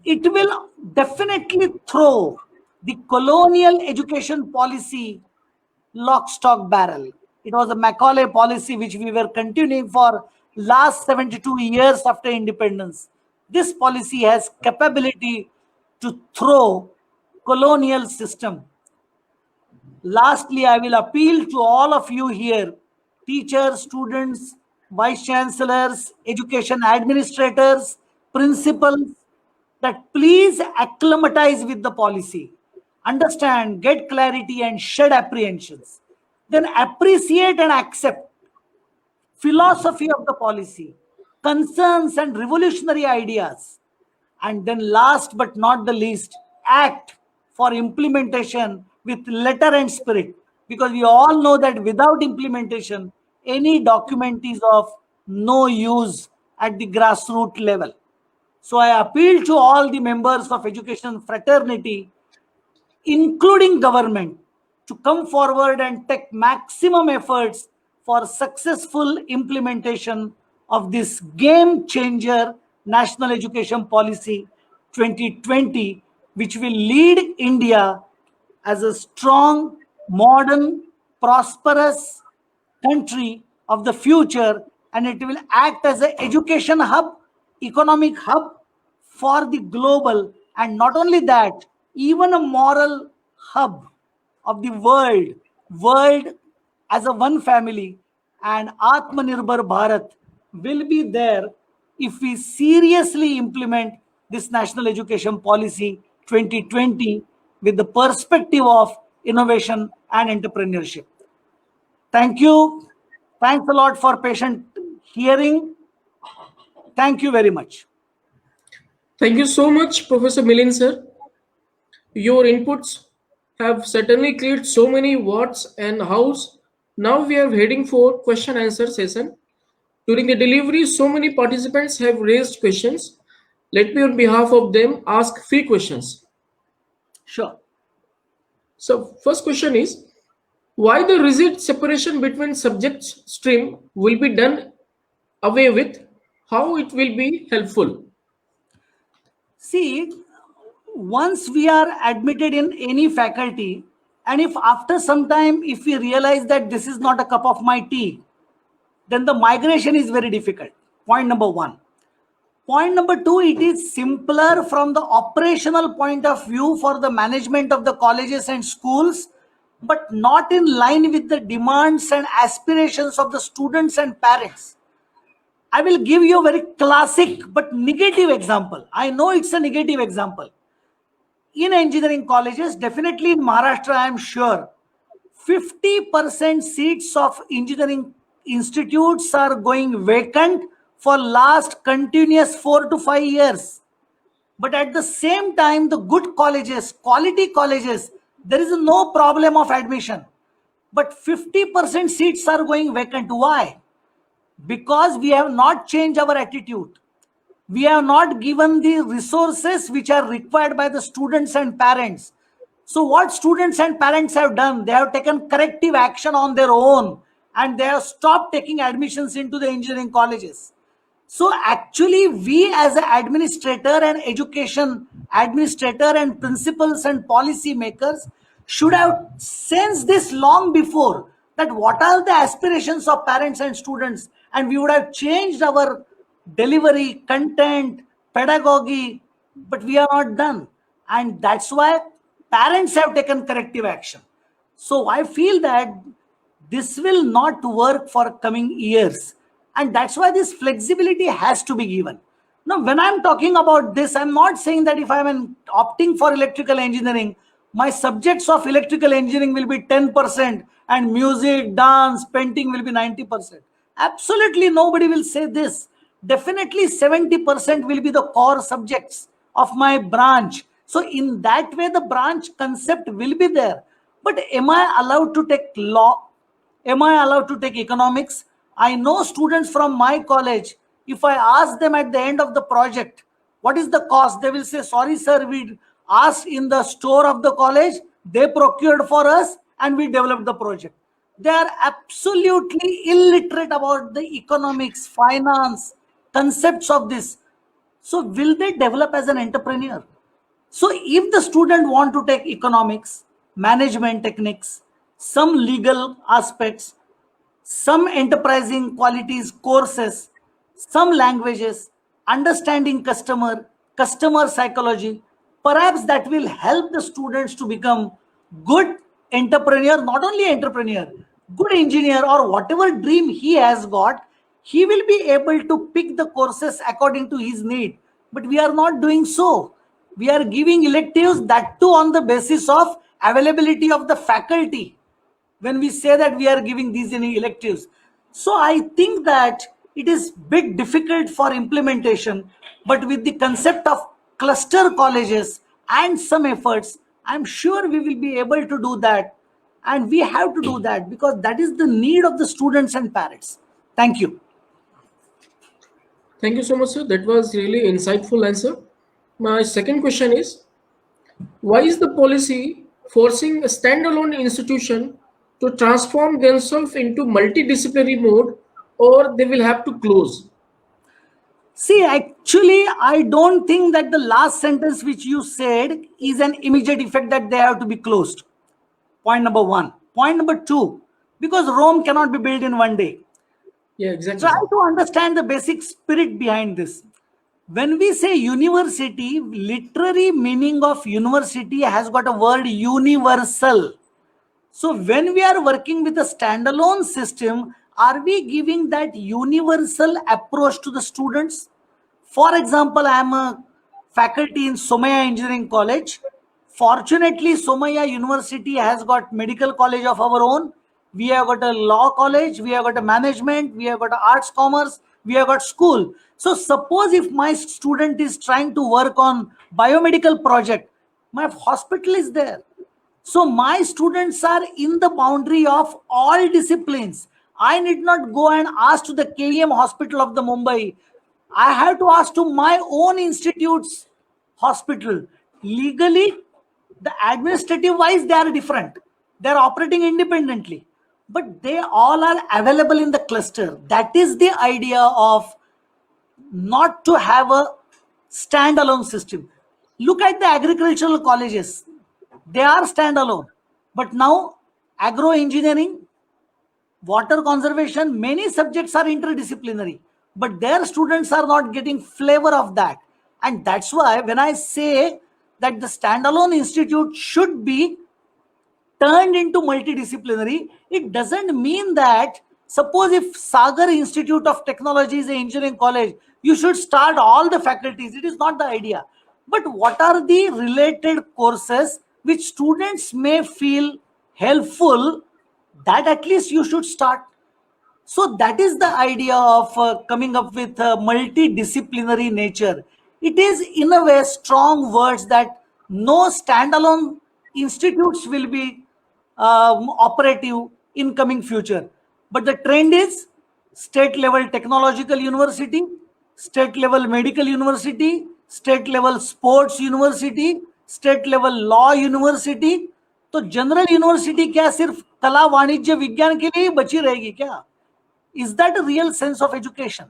It will definitely throw the colonial education policy lock, stock, barrel. It was a Macaulay policy which we were continuing for last 72 years after independence. This policy has capability to throw colonial system. Lastly, I will appeal to all of you here, teachers, students, vice chancellors, education administrators, principals, that please acclimatize with the policy, understand, get clarity, and shed apprehensions. Then appreciate and accept philosophy of the policy, concerns and revolutionary ideas. And then last but not the least, act for implementation with letter and spirit. Because we all know that without implementation, any document is of no use at the grassroots level. So I appeal to all the members of education fraternity, including government, to come forward and take maximum efforts for successful implementation of this game changer National Education Policy 2020, which will lead India as a strong, modern, prosperous country of the future, and it will act as an education hub, economic hub for the global, and not only that, even a moral hub of the world as a one family. And Atmanirbhar Bharat will be there if we seriously implement this National Education Policy 2020 with the perspective of innovation and entrepreneurship. Thank you. Thanks a lot for patient hearing. Thank you very much. Thank you so much, Professor Milind sir. Your inputs have certainly cleared so many whats and hows. Now we are heading for question answer session. During the delivery, so many participants have raised questions. Let me on behalf of them ask 3 questions. Sure. So first question is, why the rigid separation between subjects stream will be done away with? How it will be helpful? See, once we are admitted in any faculty, and if after some time, if we realize that this is not a cup of my tea, then the migration is very difficult. Point number 1. Point number 2, it is simpler from the operational point of view for the management of the colleges and schools but not in line with the demands and aspirations of the students and parents. I will give you a very classic but negative example. I know it's a negative example. In engineering colleges, definitely in Maharashtra, I am sure 50% seats of engineering institutes are going vacant for last continuous 4 to 5 years. But at the same time, the good colleges, quality colleges, there is no problem of admission. But 50% seats are going vacant. Why? Because we have not changed our attitude. We have not given the resources which are required by the students and parents. So what students and parents have done, they have taken corrective action on their own and they have stopped taking admissions into the engineering colleges. So actually we as an administrator and education administrator and principals and policy makers should have sensed this long before, that what are the aspirations of parents and students, and we would have changed our delivery, content, pedagogy, but we are not done. And that's why parents have taken corrective action. So I feel that this will not work for coming years. And that's why this flexibility has to be given. Now, when I'm talking about this, I'm not saying that if I'm opting for electrical engineering, my subjects of electrical engineering will be 10% and music, dance, painting will be 90%. Absolutely nobody will say this. Definitely 70% will be the core subjects of my branch. So in that way, the branch concept will be there. But am I allowed to take law? Am I allowed to take economics? I know students from my college, if I ask them at the end of the project, what is the cost? They will say, sorry, sir, we asked in the store of the college, they procured for us, and we developed the project. They are absolutely illiterate about the economics, finance, concepts of this. So will they develop as an entrepreneur? So if the student want to take economics, management techniques, some legal aspects, some enterprising qualities courses, some languages, understanding customer psychology, perhaps that will help the students to become good entrepreneur, not only entrepreneur, good engineer, or whatever dream he has got, he will be able to pick the courses according to his need. But we are not doing so. We are giving electives, that too on the basis of availability of the faculty, when we say that we are giving these electives. So I think that it is bit difficult for implementation, but with the concept of cluster colleges and some efforts, I'm sure we will be able to do that. And we have to do that because that is the need of the students and parents. Thank you. Thank you so much, sir. That was really insightful answer. My second question is, why is the policy forcing a standalone institution to transform themselves into multidisciplinary mode, or they will have to close? See, actually, I don't think that the last sentence which you said is an immediate effect that they have to be closed. Point number one. Point number two, because Rome cannot be built in one day. Yeah, exactly. Try to understand the basic spirit behind this. When we say university, literary meaning of university has got a word universal. So when we are working with a standalone system, are we giving that universal approach to the students? For example, I am a faculty in Somaya Engineering College. Fortunately, Somaya University has got medical college of our own. We have got a law college, we have got a management, we have got a arts commerce, we have got school. So suppose if my student is trying to work on biomedical project, my hospital is there. So my students are in the boundary of all disciplines. I need not go and ask to the KEM hospital of the Mumbai. I have to ask to my own institute's hospital. Legally, the administrative wise, they are different. They are operating independently. But they all are available in the cluster. That is the idea of not to have a standalone system. Look at the agricultural colleges. They are standalone. But now, agro engineering, water conservation, many subjects are interdisciplinary. But their students are not getting flavor of that. And that's why when I say that the standalone institute should be turned into multidisciplinary, it doesn't mean that suppose if Sagar Institute of Technology is an engineering college, you should start all the faculties. It is not the idea. But what are the related courses which students may feel helpful, that at least you should start. So that is the idea of coming up with a multidisciplinary nature. It is in a way strong words that no standalone institutes will be operative in coming future. But the trend is state level technological university, state level medical university, state level sports university, state level law university. तो general university क्या सिर्फ कला वाणिज्य विज्ञान के लिए ही बची रहेगी क्या? Is that a real sense of education?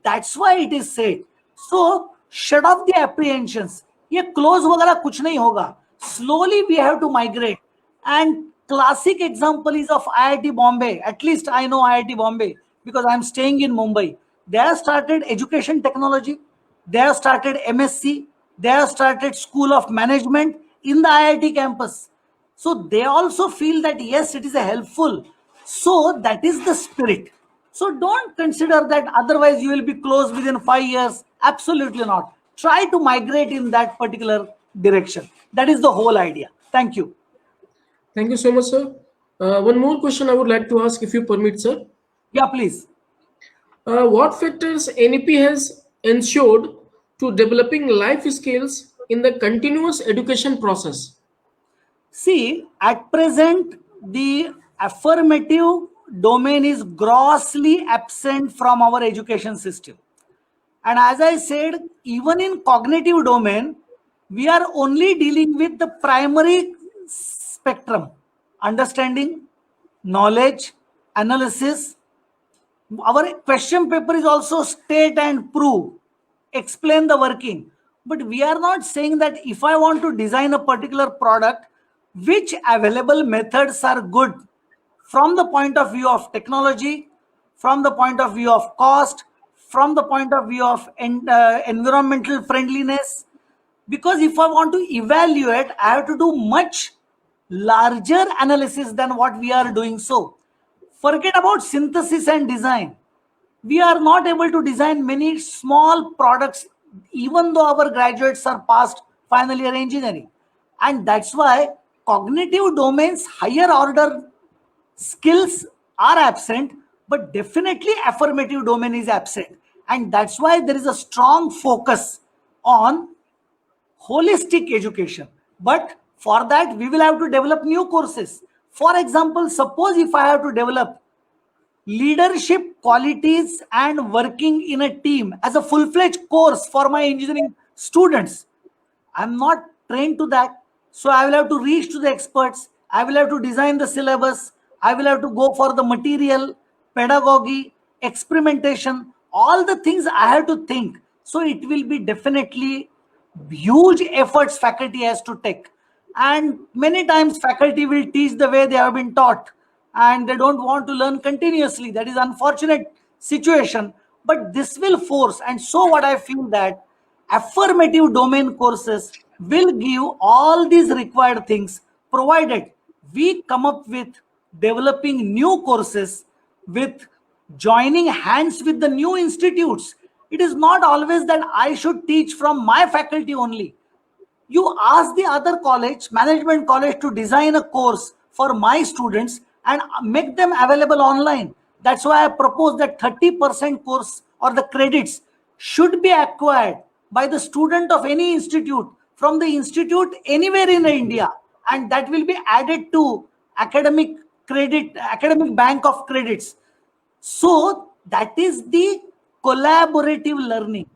That's why it is said. So shut off the apprehensions. ये close वगैरह कुछ नहीं होगा. Slowly we have to migrate. And classic example is of IIT Bombay. At least I know IIT Bombay because I'm staying in Mumbai. They have started education technology. They have started MSc. They have started School of Management in the IIT campus. So they also feel that yes, it is a helpful. So that is the spirit. So don't consider that otherwise you will be closed within 5 years. Absolutely not. Try to migrate in that particular direction. That is the whole idea. Thank you. Thank you so much, sir. One more question I would like to ask, if you permit, sir. Yeah, please. What factors NEP has ensured to developing life skills in the continuous education process? See, at present, the affirmative domain is grossly absent from our education system. And as I said, even in cognitive domain, we are only dealing with the primary spectrum: understanding, knowledge, analysis. Our question paper is also state and prove, explain the working. But we are not saying that if I want to design a particular product, which available methods are good from the point of view of technology, from the point of view of cost, from the point of view of environmental friendliness. Because if I want to evaluate, I have to do much larger analysis than what we are doing. So forget about synthesis and design. We are not able to design many small products, even though our graduates are past final year engineering. And that's why cognitive domains, higher order skills are absent, but definitely affirmative domain is absent. And that's why there is a strong focus on holistic education. But for that, we will have to develop new courses. For example, suppose if I have to develop leadership qualities and working in a team as a full-fledged course for my engineering students, I'm not trained to that. So I will have to reach to the experts. I will have to design the syllabus. I will have to go for the material, pedagogy, experimentation, all the things I have to think. So it will be definitely huge efforts faculty has to take. And many times faculty will teach the way they have been taught and they don't want to learn continuously. That is unfortunate situation, but this will force. And so what I feel that affirmative domain courses will give all these required things, provided we come up with developing new courses with joining hands with the new institutes. It is not always that I should teach from my faculty only. You ask the other college, management college, to design a course for my students and make them available online. That's why I propose that 30% course or the credits should be acquired by the student of any institute, from the institute anywhere in India, and that will be added to academic credit, academic bank of credits. So that is the collaborative learning.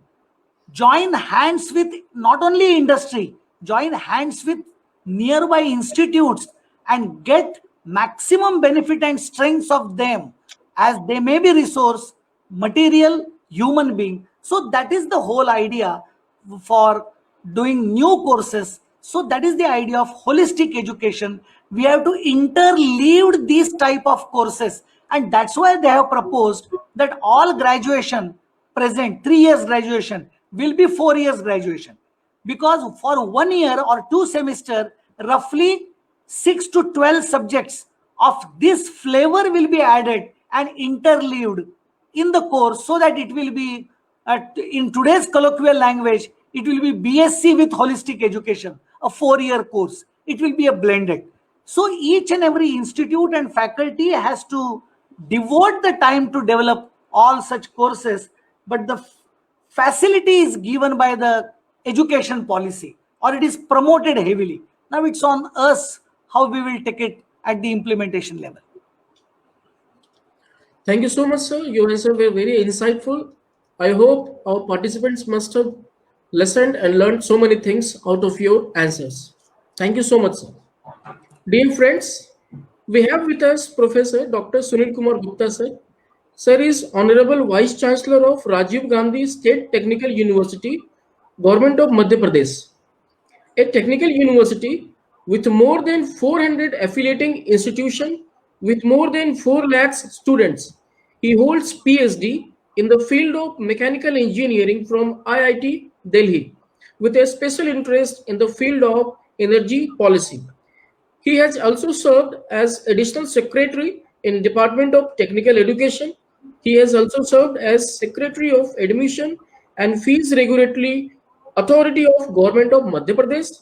Join hands with not only industry, join hands with nearby institutes and get maximum benefit and strengths of them, as they may be resource, material, human being. So that is the whole idea for doing new courses. So that is the idea of holistic education. We have to interleave these type of courses, and that's why they have proposed that all graduation present 3 years graduation will be 4 years graduation, because for 1 year or 2 semester roughly 6 to 12 subjects of this flavor will be added and interleaved in the course, so that it will be, in today's colloquial language, it will be BSc with holistic education, a 4-year course. It will be a blended. So each and every institute and faculty has to devote the time to develop all such courses, but the facility is given by the education policy, or it is promoted heavily. Now it's on us how we will take it at the implementation level. Thank you so much, sir. Your answers were very insightful. I hope our participants must have listened and learned so many things out of your answers. Thank you so much, sir. Dear friends, we have with us Professor Dr. Sunil Kumar Gupta, sir. Sir is Honorable Vice Chancellor of Rajiv Gandhi State Technical University, Government of Madhya Pradesh. A technical university with more than 400 affiliating institutions with more than 4 lakhs students. He holds PhD in the field of mechanical engineering from IIT Delhi with a special interest in the field of energy policy. He has also served as additional secretary in Department of Technical Education. He has also served as Secretary of Admission and Fees Regulatory Authority of Government of Madhya Pradesh.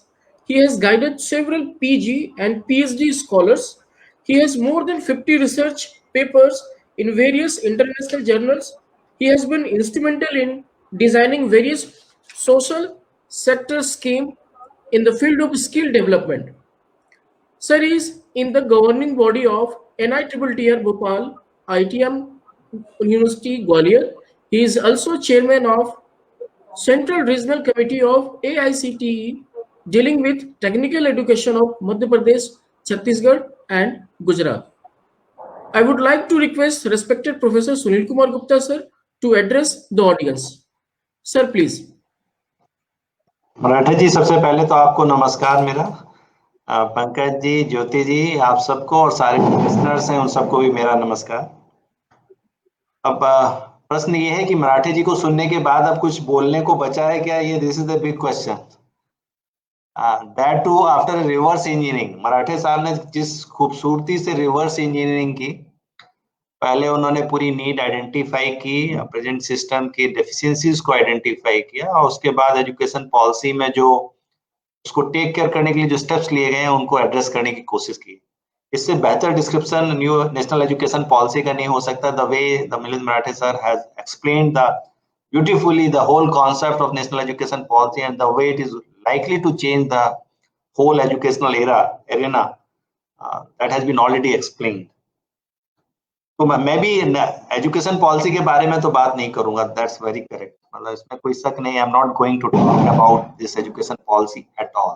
He has guided several PG and PhD scholars. He has more than 50 research papers in various international journals. He has been instrumental in designing various social sector schemes in the field of skill development. Sir is in the governing body of NITTR Bhopal, ITM University Gwalior. He is also chairman of Central Regional Committee of AICTE dealing with technical education of Madhya Pradesh, Chhattisgarh and Gujarat. I would like to request respected Professor Sunil Kumar Gupta sir to address the audience. Sir, please. Maratha जी, सबसे पहले तो आपको नमस्कार मेरा। पंकज जी, ज्योति जी, आप सबको और सारे लिसनर्स हैं उन सबको भी मेरा नमस्कार। अब प्रश्न ये है कि मराठे जी को सुनने के बाद अब कुछ बोलने को बचा है क्या? ये this is the big question. That to after reverse engineering. Marathe साहब ने जिस खूबसूरती से रिवर्स इंजीनियरिंग की, पहले उन्होंने पूरी नीड आइडेंटिफाई की, प्रेजेंट सिस्टम की डेफिशिएंसीज को आइडेंटिफाई किया और उसके बाद एजुकेशन पॉलिसी में जो उसको टेक केयर करने के लिए जो स्टेप्स लिए गए हैं उनको एड्रेस करने की कोशिश की। इससे बेहतर description new national education policy का नहीं हो सकता। The way the Milind Marathe sir has explained the beautifully the whole concept of national education policy and the way it is likely to change the whole educational arena that has been already explained. तो मैं भी education policy के बारे में तो बात नहीं करूंगा, दैट्स वेरी करेक्ट, मतलब इसमें कोई शक नहीं। I am not going to talk about this education policy at all.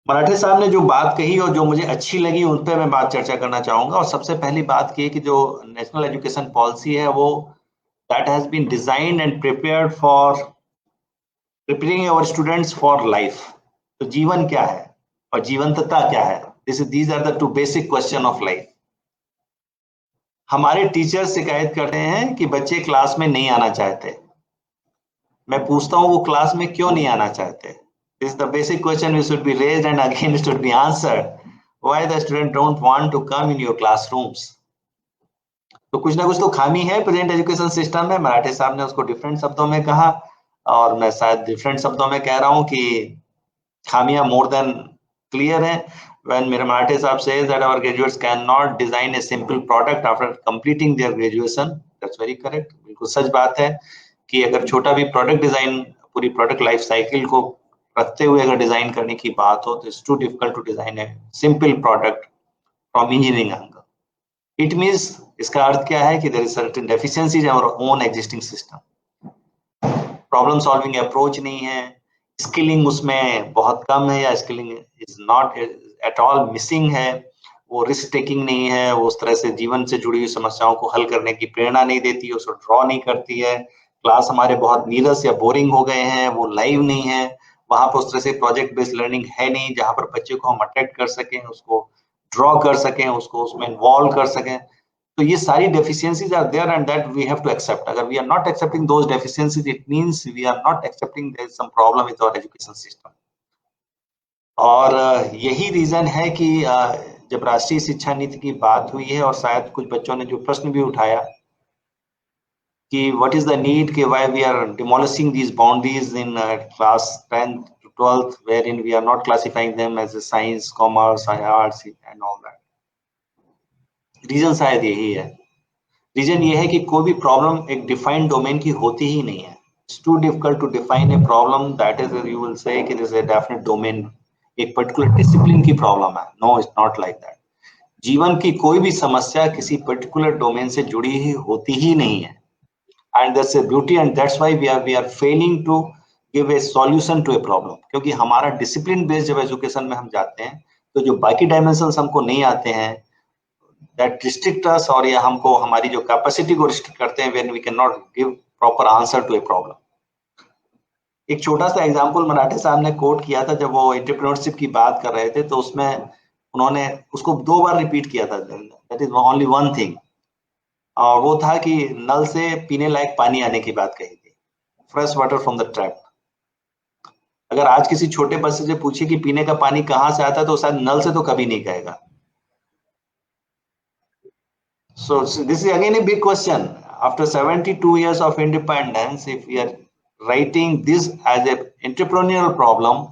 Marathe साहब ने जो बात कही और जो मुझे अच्छी लगी उन पे मैं बात चर्चा करना चाहूंगा। और सबसे पहली बात की कि जो नेशनल एजुकेशन पॉलिसी है वो that has been designed and prepared for preparing our students for life. तो जीवन क्या है और जीवंतता क्या है, these are the two basic question of life. हमारे टीचर्स शिकायत करते हैं कि बच्चे क्लास में नहीं आना चाहते। मैं पूछता हूं वो क्लास में क्यों नहीं आना चाहते? This is the basic question which should be raised and again it should be answered. Why the student don't want to come in your classrooms? तो कुछ ना कुछ तो खामी है प्रेजेंट एजुकेशन सिस्टम में। मराठे साहब ने उसको डिफरेंट शब्दों में कहा और मैं शायद डिफरेंट शब्दों में कह रहा हूं कि खामियां मोर देन क्लियर हैं। When Marathi Saab says that our graduates cannot design a simple product after completing their graduation, that's very correct. बिल्कुल सच बात है कि अगर छोटा भी प्रोडक्ट डिजाइन पूरी प्रोडक्ट लाइफ साइकिल को रखते हुए अगर डिजाइन करने की बात हो तो it's too difficult to design a simple product from engineering angle. It means इसका अर्थ क्या है कि there is certain deficiencies in our own existing system. Problem solving approach नहीं है, स्किलिंग उसमें बहुत कम है या skilling is not at all missing है, वो रिस्क टेकिंग नहीं है, वो उस तरह से जीवन से जुड़ी हुई समस्याओं को हल करने की प्रेरणा नहीं देती है, उसको ड्रॉ नहीं करती है। क्लास हमारे बहुत नीरस या बोरिंग हो गए हैं, वो लाइव नहीं है, वहां पर उस तरह से प्रोजेक्ट बेस्ड लर्निंग है नहीं जहां पर बच्चे को हम अट्रैक्ट कर सकें, उसको ड्रॉ कर सकें, उसको उसमें इन्वॉल्व कर सकें। तो ये सारी deficiencies are there and that we have to accept. अगर we are not accepting those deficiencies it means we are not accepting there is some problem with our education system. और यही रीजन है कि जब राष्ट्रीय शिक्षा नीति की बात हुई है और शायद कुछ बच्चों ने जो प्रश्न भी उठाया कि व्हाट इज द नीड कि why we are demolishing these boundaries in class 10th to 12th wherein we are not classifying them as a science, commerce, arts and all that. Reason शायद यही है. रीजन ये है कि कोई भी problem एक डिफाइंड डोमेन की होती ही नहीं है. It's too difficult to define a problem that is, you will say कि this is a definite domain, एक पर्टिकुलर डिसिप्लिन की प्रॉब्लम है. No, it's not like that. जीवन की कोई भी समस्या किसी पर्टिकुलर डोमेन से जुड़ी ही होती ही नहीं है. And that's a beauty, and that's why we are failing to give a solution to a problem. क्योंकि हमारा डिसिप्लिन बेस्ड जब एजुकेशन में हम जाते हैं तो जो बाकी डायमेंशंस हमको नहीं आते हैं, that restrict us, और या हमको हमारी जो कैपेसिटी को रिस्ट्रिक्ट करते हैं, when we cannot give proper answer to a problem. एक छोटा सा एग्जांपल मराठे साहब ने कोट किया था जब वो एंटरप्रेन्योरशिप की बात कर रहे थे, तो उसमें उन्होंने उसको 2 बार रिपीट किया था. That is only one thing, और वो था कि नल से पीने लायक पानी आने की बात कही थी, fresh water from the tap. अगर आज किसी छोटे बच्चे से पूछे कि पीने का पानी कहाँ से आता है तो शायद नल से तो कभी नहीं कहेगा. So this is again a big question. After 72 years of independence, if we are writing this as an entrepreneurial problem,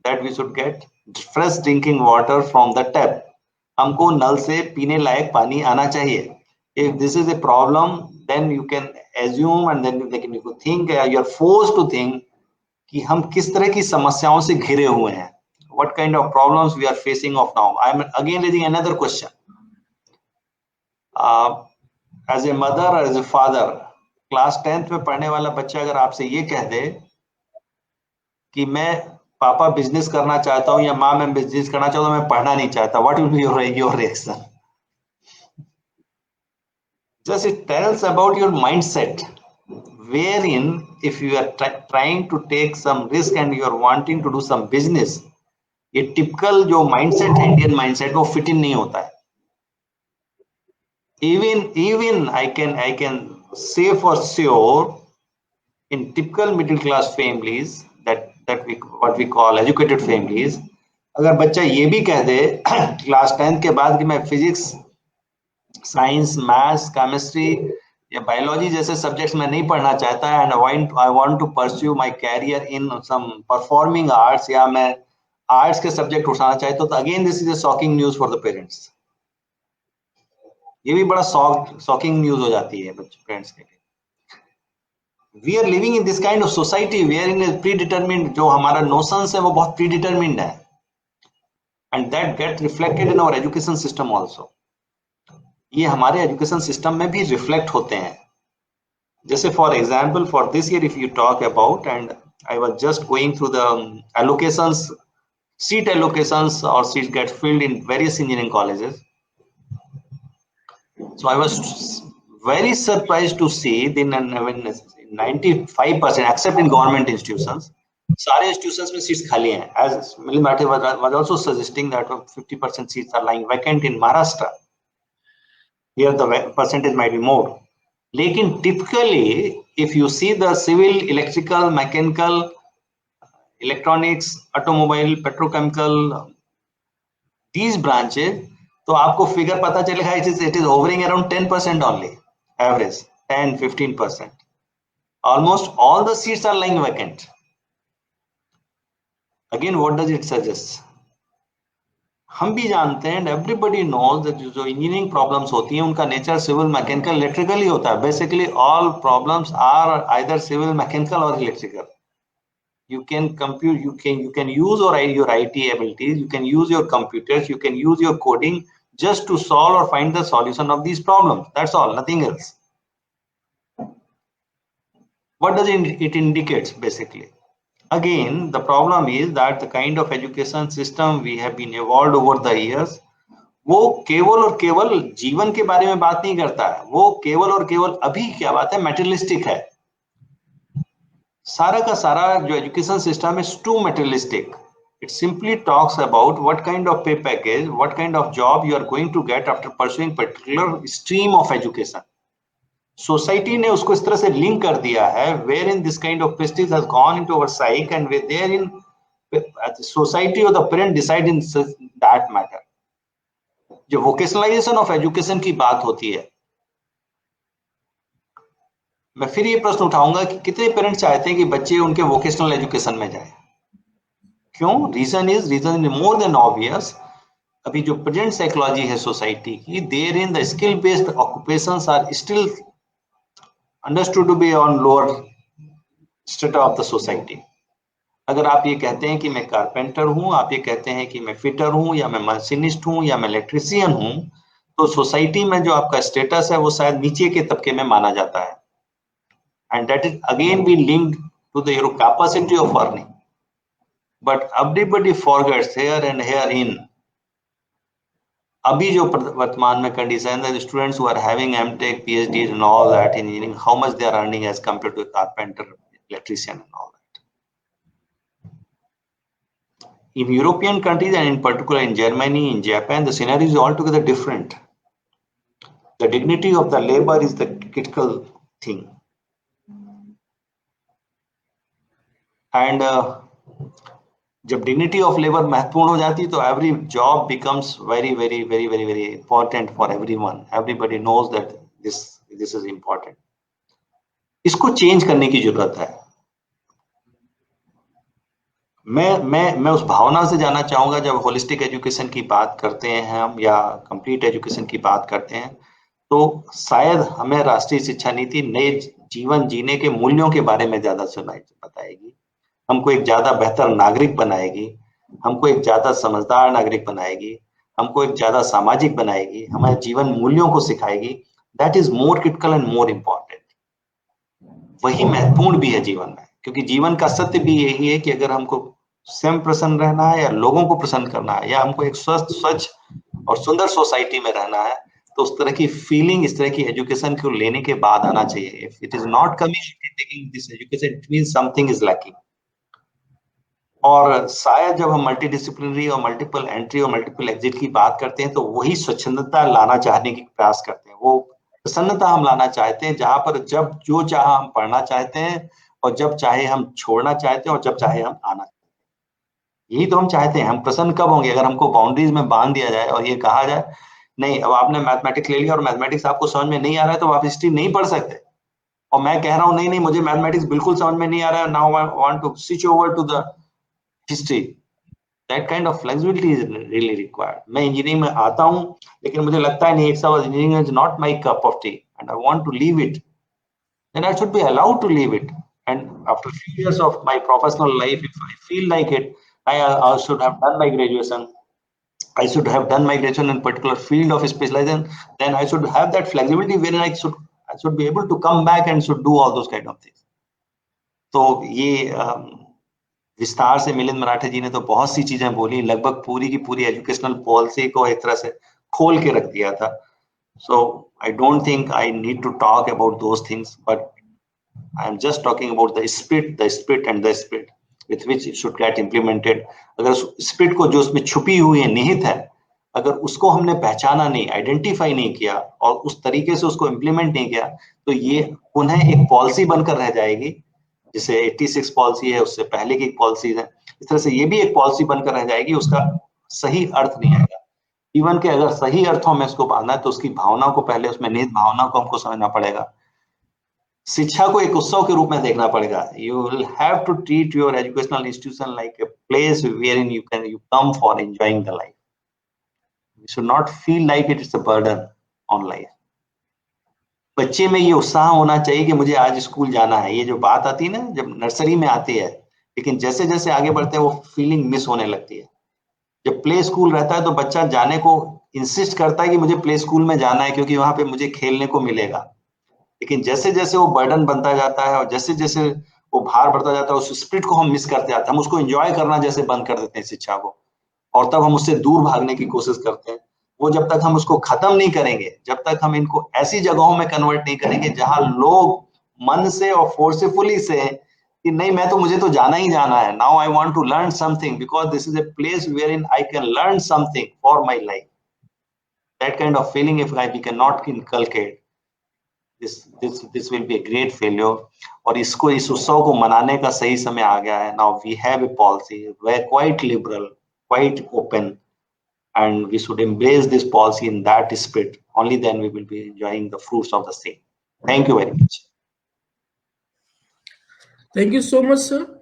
that we should get fresh drinking water from the tap. हमको नल से पीने लायक पानी आना चाहिए. If this is a problem, then you can assume and then you can think, you are forced to think कि हम किस तरह की समस्याओं से घिरे हुए हैं. What kind of problems we are facing of now. I am again raising another question. As a mother or as a father, class 10th में पढ़ने वाला बच्चा अगर आपसे ये कह दे कि मैं पापा बिजनेस करना चाहता हूँ या माँ मैं बिजनेस करना चाहता हूँ, मैं पढ़ना नहीं चाहता, what will be your reaction? Just it tells about your mindset, wherein if you are trying to take some risk and you are wanting to do some business, ये टिपिकल जो माइंडसेट है, इंडियन माइंडसेट, वो fit in नहीं होता है. Even I can say for sure in typical middle class families that we what we call educated families, अगर बच्चा ये भी कह दे क्लास 10th के बाद कि मैं फिजिक्स, साइंस, मैथ्स, केमिस्ट्री या बायोलॉजी जैसे सब्जेक्ट्स में नहीं पढ़ना चाहता and I want to pursue my career in some performing arts, या मैं आर्ट्स के सब्जेक्ट उठाना चाहता हूं, तो again this is a shocking news for the parents. ये भी बड़ा शॉकिंग न्यूज हो जाती है बच्चे पेरेंट्स के लिए. We are living in this kind of society where in predetermined, जो हमारा नोशंस है वो बहुत प्री डिटरमिन्ड है, and that get reflected in our education system also. ये हमारे एजुकेशन सिस्टम में भी रिफ्लेक्ट होते हैं. जैसे for example for this year if you talk about, and I was just going through the allocations, seat allocations or seats get filled in various engineering colleges. So I was very surprised to see then 95%, except in government institutions, सारे institutions में seats खाली हैं. As Milind Marathe was also suggesting that 50% seats are lying vacant in Maharashtra. Here the percentage might be more. लेकिन typically, if you see the civil, electrical, mechanical, electronics, automobile, petrochemical, these branches, तो आपको figure पता चलेगा it is hovering around 10% only, average 10-15%. Almost all the seats are lying vacant. Again, what does it suggest? हम भी जानते हैं, everybody knows that जो engineering problems होती हैं उनका नेचर सिविल, मैकेनिकल, इलेक्ट्रिकल ही होता है. Basically all problems are either civil, mechanical और electrical. You can compute, you can use your IT abilities, you can use your computers, you can use your coding just to solve or find the solution of these problems. That's all, nothing else. What does it indicates basically? Again, the problem is that the kind of education system we have been evolved over the years, वो केवल और केवल जीवन के बारे में बात नहीं करता है, वो केवल और केवल अभी क्या बात है, मेटेरियलिस्टिक है. सारा का सारा जो education system is too materialistic. It simply talks about what kind of pay package, what kind of job you are going to get after pursuing particular stream of education. Society ने उसको इस तरह से लिंक कर दिया है, wherein this kind of prestige has gone into our psyche, and wherein society और the parent decide in that matter. जो वोकेशनलाइजेशन ऑफ एजुकेशन की बात होती है, मैं फिर ये प्रश्न उठाऊंगा कि कितने पेरेंट्स चाहते हैं कि बच्चे उनके वोकेशनल एजुकेशन में जाए? क्यों? Reason is more than obvious. अभी जो प्रेजेंट साइकोलॉजी है सोसाइटी की, there in the skill based occupations are still understood to be on lower status of the society. अगर आप ये कहते हैं कि मैं कारपेंटर हूं, आप ये कहते हैं कि मैं फिटर हूं, या मैं मशीनिस्ट हूं, या मैं इलेक्ट्रीशियन हूं, तो सोसाइटी में जो आपका स्टेटस है वो शायद नीचे के तबके में माना जाता है, and that is again be linked to the your capacity of earning. But everybody forgets here and here in, अभी जो वर्तमान में कंडीशन है, students who are having MTech, PhD and all that in engineering, how much they are earning as compared to carpenter, electrician and all that. In European countries and in particular in Germany, in Japan, the scenario is altogether different. The dignity of the labor is the critical thing. And जब dignity of labor महत्वपूर्ण हो जाती है तो every job becomes very, very, very, very, very important for everyone. Everybody knows that this is important. इसको change करने की जरूरत है। मैं उस भावना से जाना चाहूंगा, जब होलिस्टिक एजुकेशन की बात करते हैं हम या कंप्लीट एजुकेशन की बात करते हैं, तो शायद हमें राष्ट्रीय शिक्षा नीति नए जीवन जीने के मूल्यों के बारे में ज्यादा बताएगी, हमको एक ज्यादा बेहतर नागरिक बनाएगी, हमको एक ज्यादा समझदार नागरिक बनाएगी, हमको एक ज्यादा सामाजिक बनाएगी, हमारे जीवन मूल्यों को सिखाएगी। That is more critical and more important. वही महत्वपूर्ण भी है जीवन में, क्योंकि जीवन का सत्य भी यही है कि अगर हमको स्वयं प्रसन्न रहना है या लोगों को प्रसन्न करना है, या हमको एक स्वस्थ, स्वच्छ और सुंदर सोसाइटी में रहना है, तो उस तरह की फीलिंग, इस तरह की एजुकेशन को लेने के बाद आना चाहिए। If it is not coming taking this education, it means something is lacking. और शायद जब हम मल्टी डिसिप्लिनरी और मल्टीपल एंट्री और मल्टीपल एग्जिट की बात करते हैं, तो वही स्वच्छंदता लाना चाहने की प्रयास करते हैं, वो प्रसन्नता हम लाना चाहते हैं, जहां पर जब जो चाहे हम पढ़ना चाहते हैं, और जब चाहे हम छोड़ना चाहते हैं, और जब चाहे हम आना चाहते हैं। यही तो हम चाहते हैं। हम प्रसन्न कब होंगे? अगर हमको बाउंड्रीज में बांध दिया जाए और ये कहा जाए नहीं, अब आपने मैथमेटिक्स ले लिया और मैथमेटिक्स आपको समझ में नहीं आ रहा है, तो आप हिस्ट्री नहीं पढ़ सकते। और मैं कह रहा हूं नहीं, मुझे मैथमेटिक्स बिल्कुल समझ में नहीं आ रहा है, now I want to switch over to the history. That kind of flexibility is really required. मैं इंजीनियरिंग में आता हूं, लेकिन मुझे लगता है नहीं, it's engineering is not my cup of tea and I want to leave it, then I should be allowed to leave it. And after few years of my professional life, if I feel like it, I should have done my graduation. I should have done my graduation in particular field of specialization. Then I should have that flexibility wherein I should be able to come back and should do all those kind of things. तो ये विस्तार से मिलिंद मराठे जी ने तो बहुत सी चीजें बोली, लगभग पूरी की पूरी एजुकेशनल पॉलिसी को एक तरह से खोल के रख दिया था। So I don't think I need to talk about those things, but I am just talking about the spirit and the spirit with which it should get implemented. अगर स्पिरिट को जो उसमें छुपी हुई है, निहित है, अगर उसको हमने पहचाना नहीं, आइडेंटिफाई नहीं किया और उस तरीके से उसको इम्प्लीमेंट नहीं किया, तो ये पुनः एक पॉलिसी बनकर रह जाएगी, जिसे 86 पॉलिसी है, उससे पहले की पॉलिसीज है, इस तरह से ये भी एक पॉलिसी बनकर रह जाएगी, उसका सही अर्थ नहीं आएगा। जीवन के अगर सही अर्थों में इसको बांधना है, तो उसकी भावनाओं को पहले, उसमें निहित भावनाओं को हमको समझना पड़ेगा। शिक्षा को एक उत्सव के रूप में देखना पड़ेगा। You will have to treat your educational institution like a place wherein you come for enjoying the life. You should not feel like it is a burden on life. बच्चे में ये उत्साह होना चाहिए कि मुझे आज स्कूल जाना है। ये जो बात आती है ना, जब नर्सरी में आती है, लेकिन जैसे जैसे आगे बढ़ते हैं वो फीलिंग मिस होने लगती है। जब प्ले स्कूल रहता है तो बच्चा जाने को इंसिस्ट करता है कि मुझे प्ले स्कूल में जाना है, क्योंकि वहां पे मुझे खेलने को मिलेगा। लेकिन जैसे जैसे वो बर्डन बनता जाता है और जैसे जैसे वो भार बढ़ता जाता है, उस स्पिरिट को हम मिस करते जाते हैं, हम उसको एंजॉय करना जैसे बंद कर देते हैं शिक्षा को, और तब हम उससे दूर भागने की कोशिश करते हैं। वो जब तक हम उसको खत्म नहीं करेंगे, जब तक हम इनको ऐसी जगहों में कन्वर्ट नहीं करेंगे जहां लोग मन से और फोर्सफुली से कि नहीं, मैं तो, मुझे तो जाना ही जाना है, now I want to learn something because this is a place where in I can learn something for my life. That kind of feeling if we can not inculcate, this will be a great failure. और इसको इस उत्सव को मनाने का सही समय आ गया है. Now we have a policy, we're quite liberal, quite open, and we should embrace this policy in that spirit. Only then we will be enjoying the fruits of the same. Thank you very much. Thank you so much, sir.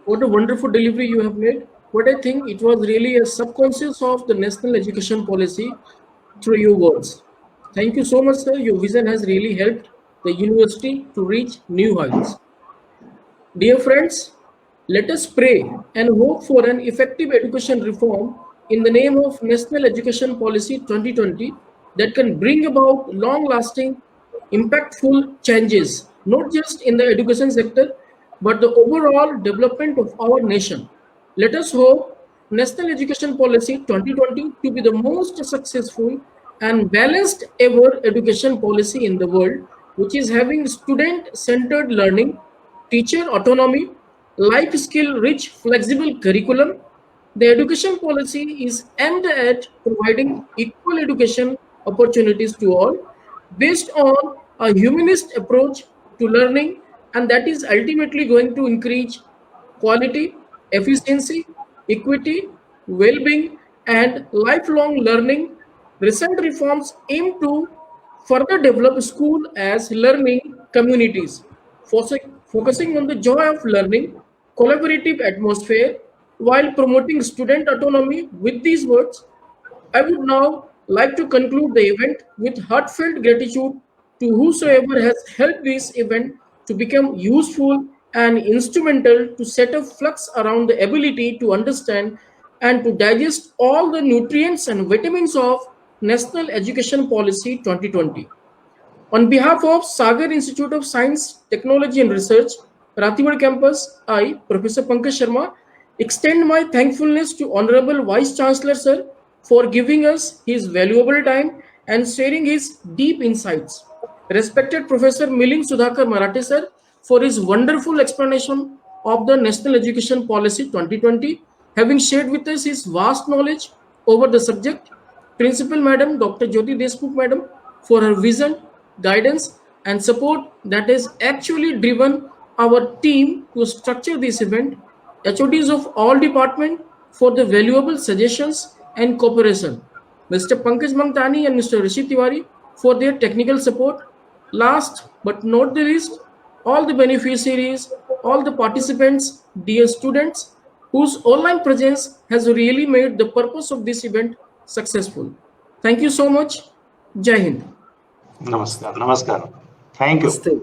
What a wonderful delivery you have made. But I think it was really a subconscious of the national education policy through your words. Thank you so much, sir. Your vision has really helped the university to reach new heights. Dear friends, let us pray and hope for an effective education reform in the name of National Education Policy 2020 that can bring about long-lasting, impactful changes, not just in the education sector, but the overall development of our nation. Let us hope National Education Policy 2020 to be the most successful and balanced ever education policy in the world, which is having student-centered learning, teacher autonomy, life skill rich flexible curriculum. The education policy is aimed at providing equal education opportunities to all based on a humanist approach to learning, and that is ultimately going to increase quality, efficiency, equity, well-being, and lifelong learning. Recent reforms aim to further develop school as learning communities, focusing on the joy of learning, collaborative atmosphere, while promoting student autonomy. With these words, I would now like to conclude the event with heartfelt gratitude to whosoever has helped this event to become useful and instrumental to set a flux around the ability to understand and to digest all the nutrients and vitamins of National Education Policy 2020. On behalf of Sagar Institute of Science, Technology and Research, Rathiwad Campus, I, Professor Pankaj Sharma, extend my thankfulness to Honorable Vice Chancellor Sir for giving us his valuable time and sharing his deep insights. Respected Professor Miling Sudhakar Marathe Sir for his wonderful explanation of the National Education Policy 2020, having shared with us his vast knowledge over the subject. Principal Madam Dr. Jyoti Deshmukh Madam for her vision, guidance and support that has actually driven our team to structure this event. HODs of all departments for the valuable suggestions and cooperation. Mr. Pankaj Mangtani and Mr. Rishi Tiwari for their technical support. Last but not the least, all the beneficiaries, all the participants, dear students, whose online presence has really made the purpose of this event successful. Thank you so much. Jai Hind. Namaskar. Namaskar. Thank you. Stay.